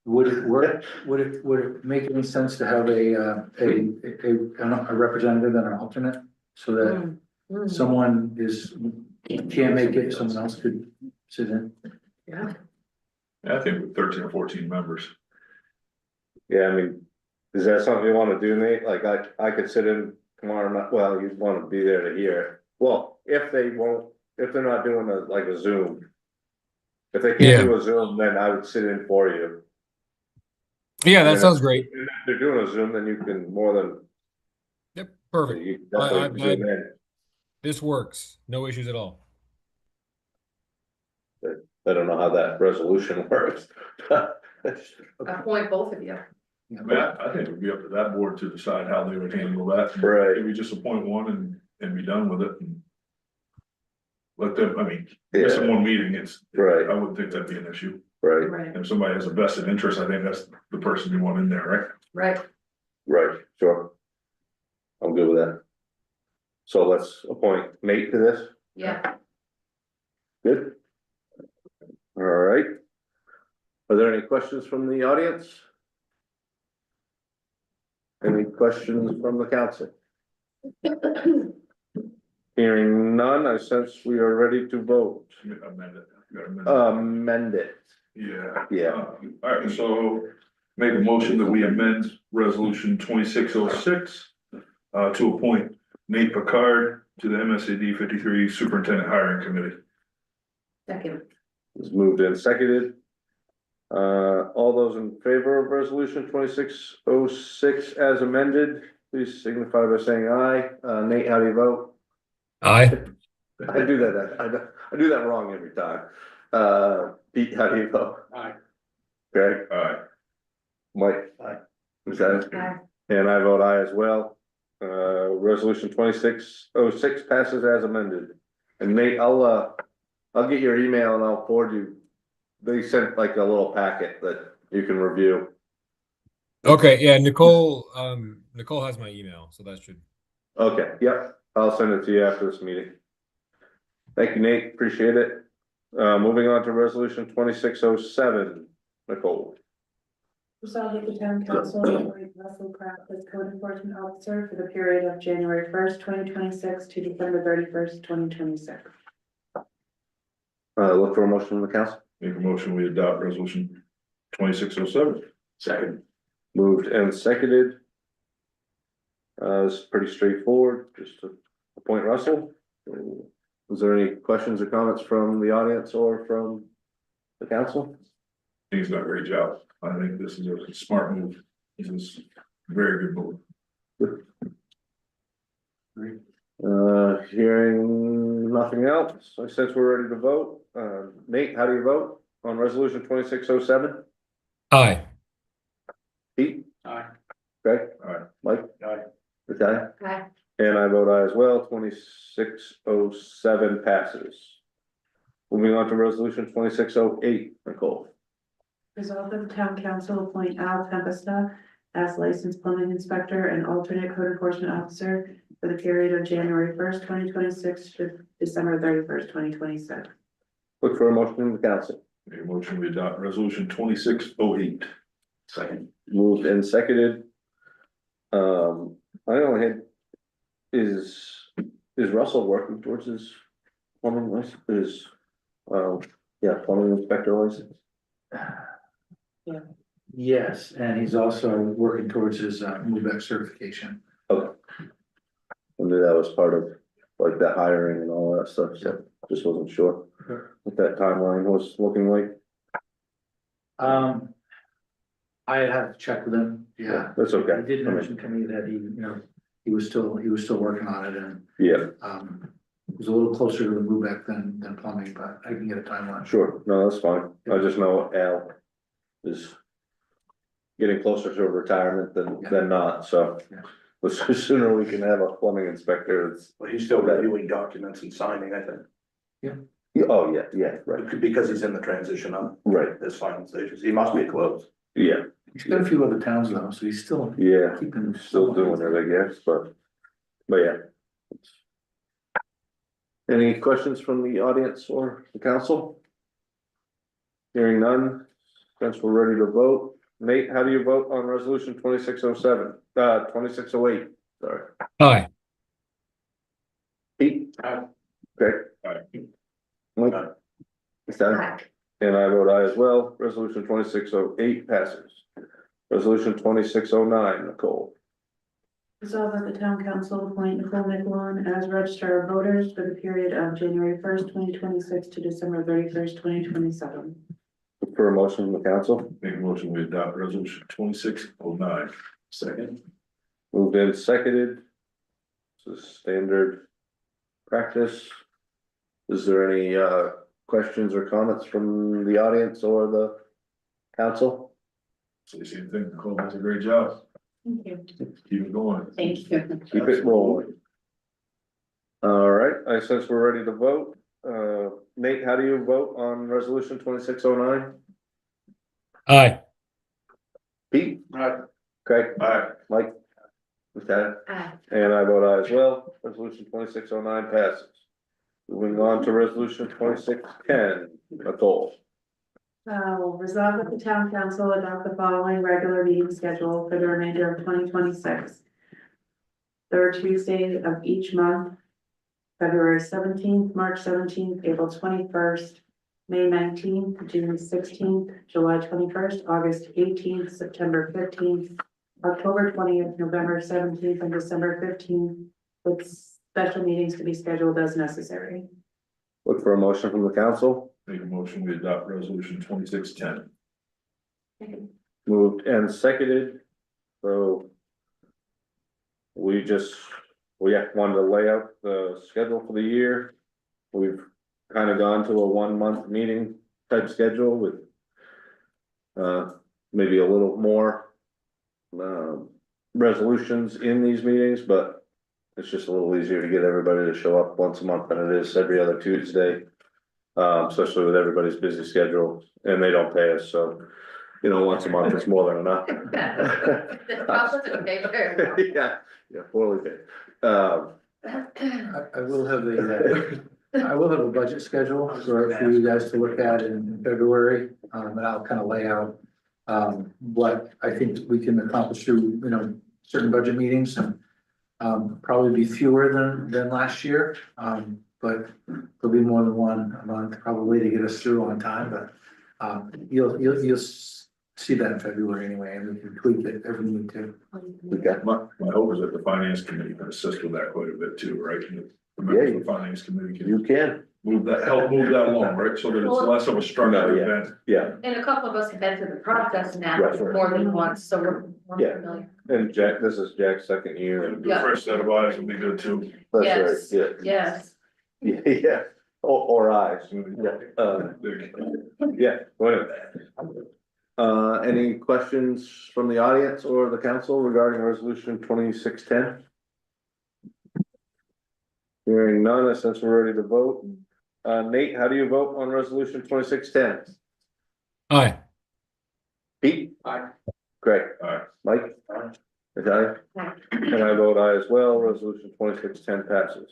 Would it work, would it make any sense to have a representative and an alternate? So that someone can't make it, someone else could sit in? Yeah. I think with 13 or 14 members. yeah, I mean, is that something you wanna do, Nate? Like, I could sit in tomorrow night, well, you'd wanna be there to hear. Well, if they're not doing a Zoom. If they can't do a Zoom, then I would sit in for you. Yeah, And that then sounds if- great. If they're doing a Zoom, then you can more than, Yep, perfect. you can definitely I- Zoom in. This works. No issues at all. I don't know how that resolution works. Appoint both of you. I mean, I think it would be up to that board to decide how they would handle that. Right. Maybe just appoint one and be done with it. And let them, I mean, missing one meeting, Right. I wouldn't think that'd be an issue. Right, Right, If somebody has a vested interest, I think that's the person you want in there, right? right. right, sure. I'm good with that. So let's appoint Nate to this, Yeah. good? All right. Are there any questions from the audience? Any questions from the council? Hearing none, I sense we are ready to vote. Amend it. You gotta amend it. Amend it, Yeah. All right, so make a motion that we amend resolution 2606 to appoint Nate Picard to the MSAD 53 Superintendent Hiring Committee. Second. it's moved and seconded. All those in favor of resolution 2606 as amended, please signify by saying aye. Nate, how do you vote? Aye. I do that wrong every time. Pete, how do you vote? Aye. Greg? Aye. Mike? Aye. Aye. And I vote aye as well. Resolution 2606 passes as amended. And Nate, I'll get your email and I'll forward you. They sent like a little packet that you can review. Okay, yeah, Nicole has my email, so that should. Okay, yep, I'll send it to you after this meeting. Thank you, Nate, appreciate it. Moving on to resolution 2607, Nicole. Resolved that the town council appoint Russell Kraft as code enforcement officer for the period of January 1st, 2026 to December 31st, 2026. Look for a motion from the council. Make a motion, we adopt resolution 2607. Second. Moved and seconded. It's pretty straightforward, just to appoint Russell. Was there any questions or comments from the audience or from the council? He's done a great job. I think this is a smart move. This is a very good move. Hearing nothing else, since we're ready to vote, Nate, how do you vote on resolution 2607? Aye. Pete? Aye. Greg? Aye. Mike? Aye. Natalia? Aye. And I vote aye as well, 2607 passes. Moving on to resolution 2608, Nicole. Resolved that the town council appoint Al Tempesta as licensed plumbing inspector and alternate code enforcement officer for the period of January first, 2026 to December 31st, 2026. Look for a motion from the council. Make a motion, we adopt resolution 2608. Second. Moved and seconded. I only had, is Russell working towards his plumbing license, plumbing inspector license? Yes, and he's also working towards his MUBEC certification. Okay. I knew that was part of like that hiring and all that stuff, so just wasn't sure what that timeline was looking like. I have to check with him, yeah. That's okay. I did I mean, mention to me that he, he was still working on it and, yeah, it was a little closer to the MUBEC than plumbing, but I can get a timeline. sure, no, that's fine, I just know Al is getting closer to retirement than not, so. Yeah. The sooner we can have a plumbing inspector, it's, Well, he's still reviewing documents and signing, I think, oh, yeah, right, because he's in the transition of right, his final stages. He must be close. yeah, He's got a few other towns though, so he's still yeah, keeping. still doing it, I guess, but yeah. Any questions from the audience or the council? Hearing none, since we're ready to vote, Nate, how do you vote on resolution 2608, sorry. Aye. Pete? Aye. Greg? Aye. Mike? Aye. Natalia? Aye. And I vote aye as well, resolution 2608 passes. Resolution 2609, Nicole. Resolved that the town council appoint Nicole Mickelon as registrar of voters for the period of January 1st, 2026 to December 31st, 2027. Look for a motion from the council. Make a motion, we adopt resolution 2609. Second. Moved and seconded. This is standard practice. Is there any questions or comments from the audience or the council? So the same thing, Nicole does a great job, Thank you. keep it going. Thank you. Keep it rolling. All right, since we're ready to vote, Nate, how do you vote on resolution 2609? Aye. Pete? Aye. Craig? Aye. Mike? Okay, Aye. and I vote aye as well, resolution 2609 passes. Moving on to resolution 2610, Nicole. Resolved that the town council adopt the following regular meeting schedule for the remainder of 2026. Third Tuesday of each month, February 17th, March 17th, April 21st, May 19th, June 16th, July 21st, August 18th, September 15th, October 20th, November 17th, and December 15th, with special meetings to be scheduled as necessary. Look for a motion from the council. Make a motion, we adopt resolution 2610. Moved and seconded, so. We wanted to lay out the schedule for the year. We've kind of gone to a 1 month meeting type schedule with. Maybe a little more. Resolutions in these meetings, but. It's just a little easier to get everybody to show up once a month than it is every other Tuesday. Especially with everybody's busy schedule, and they don't pay us, so, once a month is more than enough. The top of the paper. Yeah, poorly paid. I will have a budget schedule for you guys to look at in February, and I'll kind of lay out. What I think we can accomplish through, certain budget meetings and. Probably be fewer than last year, but there'll be more than one a month probably to get us through on time, but. You'll see that in February anyway, and we can tweak it if we need to. Okay. My hope is that the finance committee can assist with that quite a bit too, right? The members of the finance committee can You can, help move that along, right? So that it's less of a structured No, yeah. event. yeah, And a couple of us have been through the process now Right. more than once, so we're Yeah. familiar. and Jack, this is Jack's second year. And the Yeah. first set of eyes will be good too. That's Yes. right, Yes. yeah, or eyes, yeah, yeah, whatever. Any questions from the audience or the council regarding resolution 2610? Hearing none, since we're ready to vote. Nate, how do you vote on resolution 2610? Aye. Pete? Aye. Greg? Aye. Mike? Aye. Aye. Aye. And I vote aye as well. Resolution 2610 passes.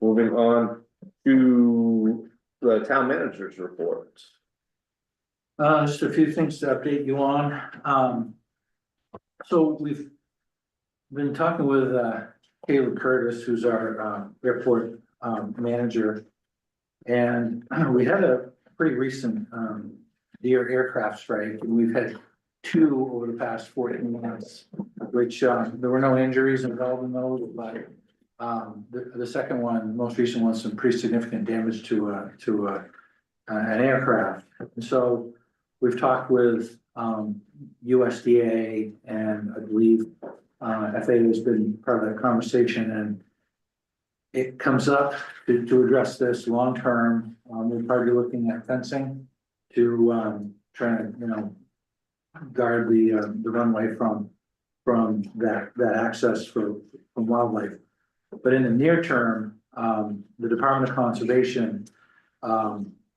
Moving on to the town manager's report. Just a few things to update you on. So we've been talking with, Caleb Curtis, who's our, airport, manager. And we had a pretty recent, deer aircraft strike, and we've had two over the past 14 months, which, there were no injuries involved in those, but, the second one, most recent one, some pretty significant damage to, an aircraft. And so we've talked with, USDA, and I believe, FAA has been part of that conversation, and it comes up to address this long term. We're probably looking at fencing to, try to, guard the runway from that access from wildlife. But in the near term, the Department of Conservation,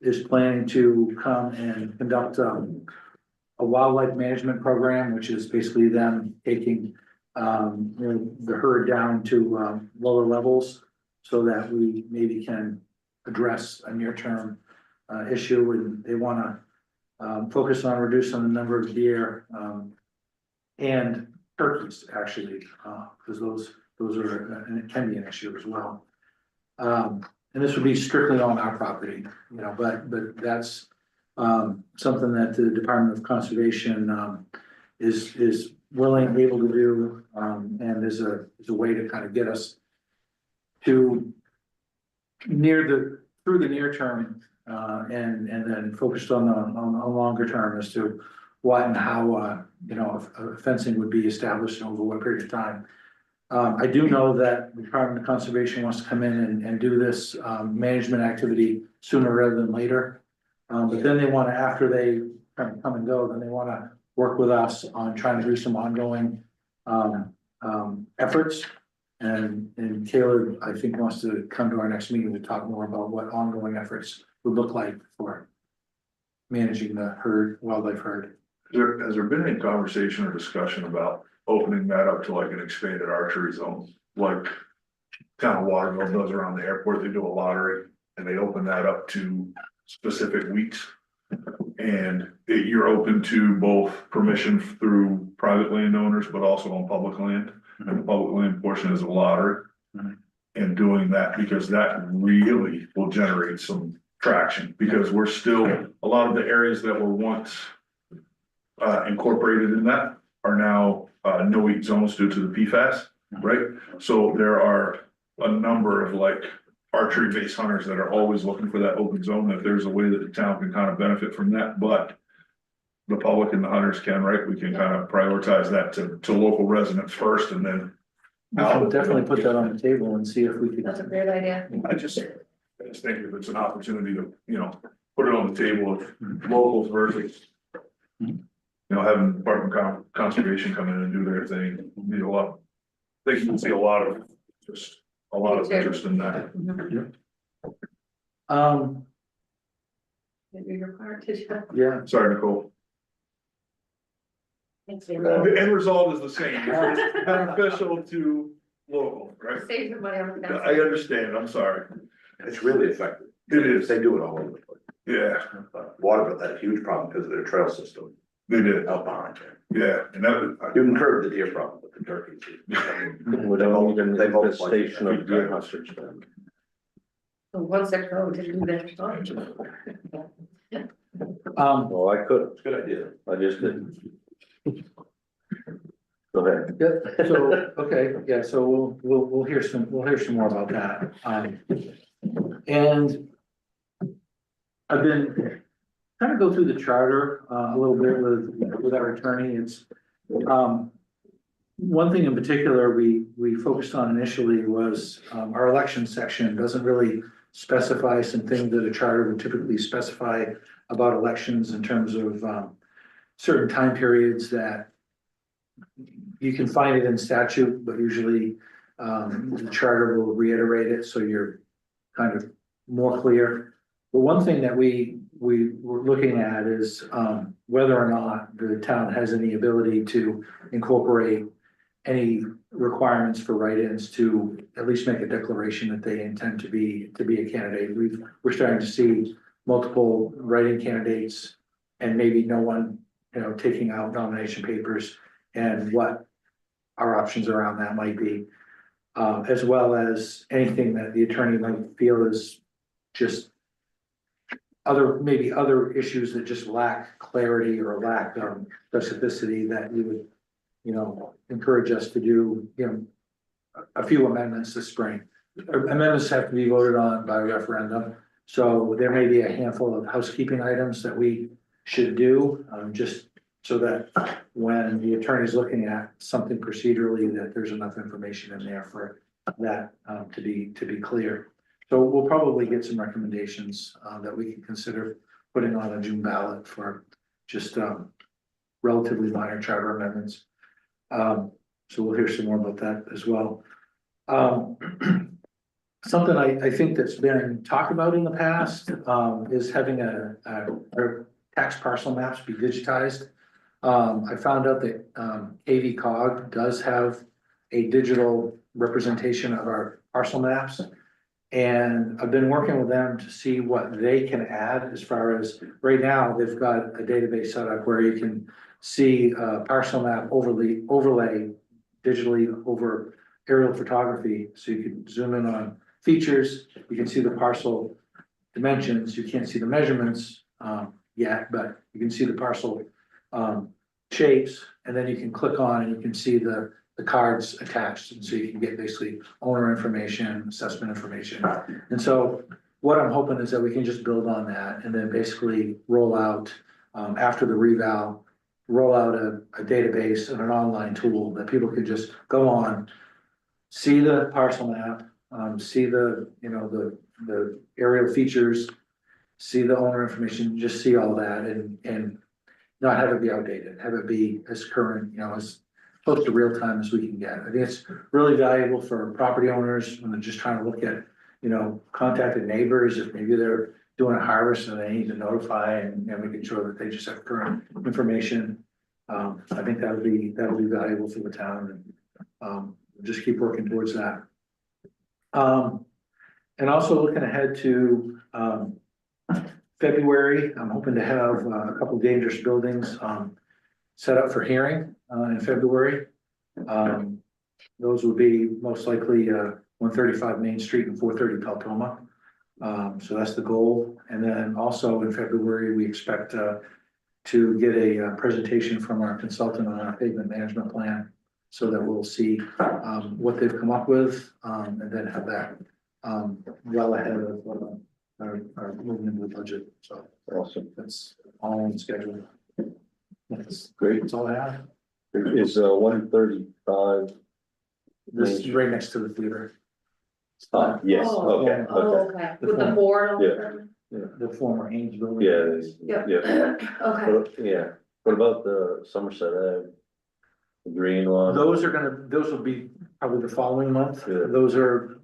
is planning to come and conduct, a wildlife management program, which is basically them taking, the herd down to, lower levels so that we maybe can address a near-term, issue, and they wanna, focus on reducing the number of deer, and turkeys, actually, because those are, and it can be an issue as well. And this would be strictly on our property, but that's, something that the Department of Conservation, is willing and able to do, and is a way to kind of get us to through the near term, and then focused on a longer term as to what and how, fencing would be established over what period of time. I do know that the Department of Conservation wants to come in and do this, management activity sooner rather than later. But then they wanna, after they kind of come and go, then they wanna work with us on trying to do some ongoing, efforts. And Caleb, I think, wants to come to our next meeting to talk more about what ongoing efforts would look like for managing the wildlife herd. Has there been any conversation or discussion about opening that up to like an expanded archery zone? Like town of Waterville does around the airport, they do a lottery and they open that up to specific weeks. And you're open to both permission through private landowners, but also on public land. And the public land portion is a lottery. And doing that, because that really will generate some traction, because we're still, a lot of the areas that were once incorporated in that are now no-eat zones due to the PFAS, right? So there are a number of like archery-based hunters that are always looking for that open zone, if there's a way that the town can kind of benefit from that, but the public and the hunters can, right? We can kind of prioritize that to local residents first, and then I'll definitely put that on the table and see if we could. That's a great idea. I just think if it's an opportunity to, put it on the table of locals versus, having Department of Conservation come in and do their thing, need a lot. I think you can see a lot of interest in that. Your part to Yeah. Sorry, Nicole. Thanks, The end result is the same. It's beneficial to local, right? save the money on the fence. I understand, I'm sorry. It's really effective. It is, They do it all over the place. yeah, Waterville had a huge problem because of their trail system they did, out behind there. yeah, and that, You can curb the deer problem with the turkeys. We don't need an infestation of deer hunters then. So 160 didn't do that. Well, I could, It's a good idea. I just didn't. Go ahead. Yeah, so, okay, yeah, so we'll hear some more about that. And I've been trying to go through the charter, a little bit with our attorney. It's, one thing in particular we focused on initially was, our election section doesn't really specify some things that a charter would typically specify about elections in terms of, certain time periods that you can find it in statute, but usually the charter will reiterate it, so you're kind of more clear. But one thing that we were looking at is whether or not the town has any ability to incorporate any requirements for write-ins to at least make a declaration that they intend to be a candidate. We're starting to see multiple write-in candidates and maybe no one, taking out nomination papers, and what our options around that might be. As well as anything that the attorney might feel is just maybe other issues that just lack clarity or lack specificity that you would, encourage us to do, a few amendments this spring. Amendments have to be voted on by referendum, so there may be a handful of housekeeping items that we should do, just so that when the attorney's looking at something procedurally, that there's enough information in there for that to be clear. So we'll probably get some recommendations that we can consider putting on a June ballot for just relatively minor charter amendments. So we'll hear some more about that as well. Something I think that's been talked about in the past is having our tax parcel maps be digitized. I found out that AV Cog does have a digital representation of our parcel maps. And I've been working with them to see what they can add as far as, right now, they've got a database set up where you can see a parcel map overlay digitally over aerial photography. So you can zoom in on features, you can see the parcel dimensions, you can't see the measurements yet, but you can see the parcel shapes, and then you can click on and you can see the cards attached, and so you can get basically owner information, assessment information. And so what I'm hoping is that we can just build on that and then basically roll out, after the reval, roll out a database and an online tool that people can just go on, see the parcel map, see the aerial features, see the owner information, just see all that and not have it be outdated, have it be as current, as close to real time as we can get. I think it's really valuable for property owners when they're just trying to look at, contacted neighbors, if maybe they're doing a harvest and they need to notify and making sure that they just have current information. I think that would be valuable for the town, and just keep working towards that. And also looking ahead to February, I'm hoping to have a couple dangerous buildings set up for hearing in February. Those would be most likely 135 Main Street and 430 Peltoma. So that's the goal. And then also in February, we expect to get a presentation from our consultant on our pavement management plan, so that we'll see what they've come up with, and then have that well ahead of our moving into the budget. So Awesome. that's all on schedule. That's Great. That's all I have. Is 135? This is right next to the theater. Yes, Oh, okay, okay. Oh, okay, with the board. Yeah. The former Haynes building. Yeah, yeah. Okay, Yeah. What about the Somerset Ave? The green one? Those will be probably the following month. Yeah. Those are,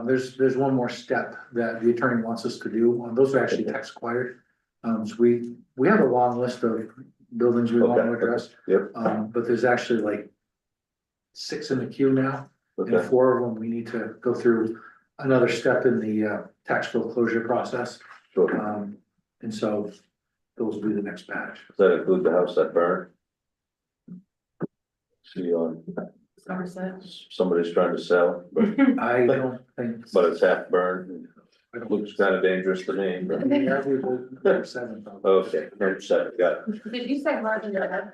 there's one more step that the attorney wants us to do. Those are actually tax acquired. So we have a long list of buildings we want to Okay. address. Yep. But there's actually like 6 in the queue now, and Okay, 4 of them we need to go through another step in the tax foreclosure process. sure. And so those will be the next batch. Does that include the house that burned? See on, Somerset. somebody's trying to sell, but I don't think. it's half burned. I don't- Looks kind of dangerous to me, but, Yeah, we will- 7 probably. okay, number 7, got it. Did you say Heartland Ave?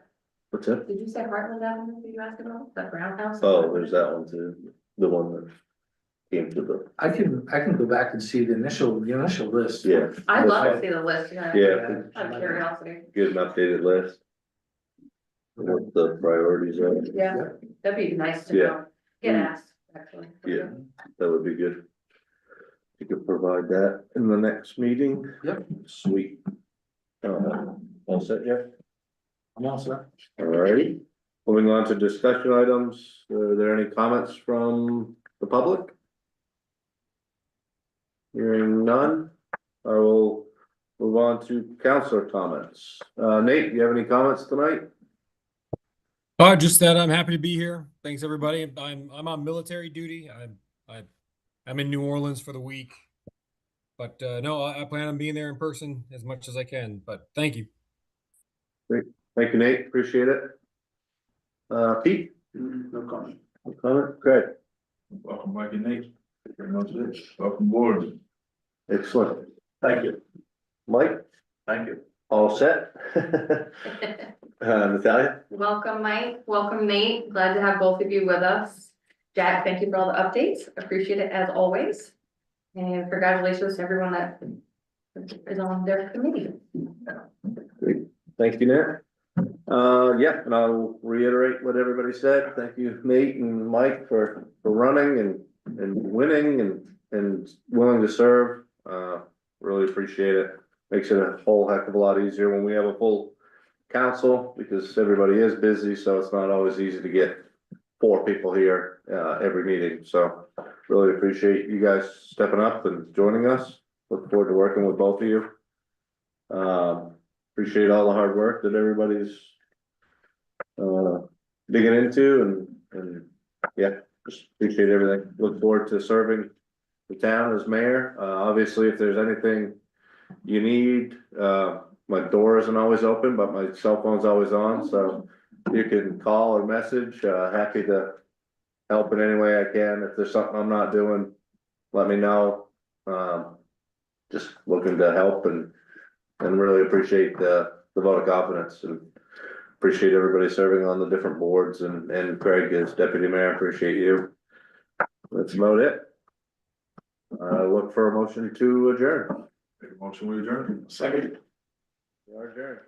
What's that? Did you say Heartland Avenue that you asked about, that brown house? Oh, there's that one too, the one that came to the, I can go back and see the initial list. yeah. I'd love to see the list, yeah. Yeah. Out of curiosity. Get an updated list. What the priorities are, Yeah, that'd be nice to Yeah. know. Get asked, actually. Yeah. that would be good. You could provide that in the next meeting. Yep. Sweet. All set, yeah? I'm all set. Alrighty, moving on to discussion items, are there any comments from the public? Hearing none, I will move on to councilor comments. Nate, do you have any comments tonight? Just that I'm happy to be here. Thanks, everybody. I'm on military duty. I'm in New Orleans for the week. But no, I plan on being there in person as much as I can. But thank you. Thank you, Nate, appreciate it. Pete? No comment. No comment, Greg? Welcome, Mike and Nate. Very much it. Welcome board. Excellent. Thank you. Mike, Thank you. all set? Natalia? Welcome, Mike. Welcome, Nate. Glad to have both of you with us. Jack, thank you for all the updates. Appreciate it as always. And congratulations to everyone that is on their committee. Thank you, Nate. Yeah, and I'll reiterate what everybody said. Thank you, Nate and Mike, for running and winning and willing to serve. Really appreciate it. Makes it a whole heck of a lot easier when we have a full council, because everybody is busy, so it's not always easy to get 4 people here every meeting. So really appreciate you guys stepping up and joining us. Look forward to working with both of you. Appreciate all the hard work that everybody's digging into and yeah, just appreciate everything. Look forward to serving the town as mayor. Obviously, if there's anything you need, my door isn't always open, but my cell phone's always on, so you can call or message. Happy to help in any way I can. If there's something I'm not doing, let me know. Just looking to help and really appreciate the vote of confidence and appreciate everybody serving on the different boards and Craig as deputy mayor, appreciate you. That's about it. Look for a motion to adjourn. Make a motion, we adjourn. Second. We are adjourned.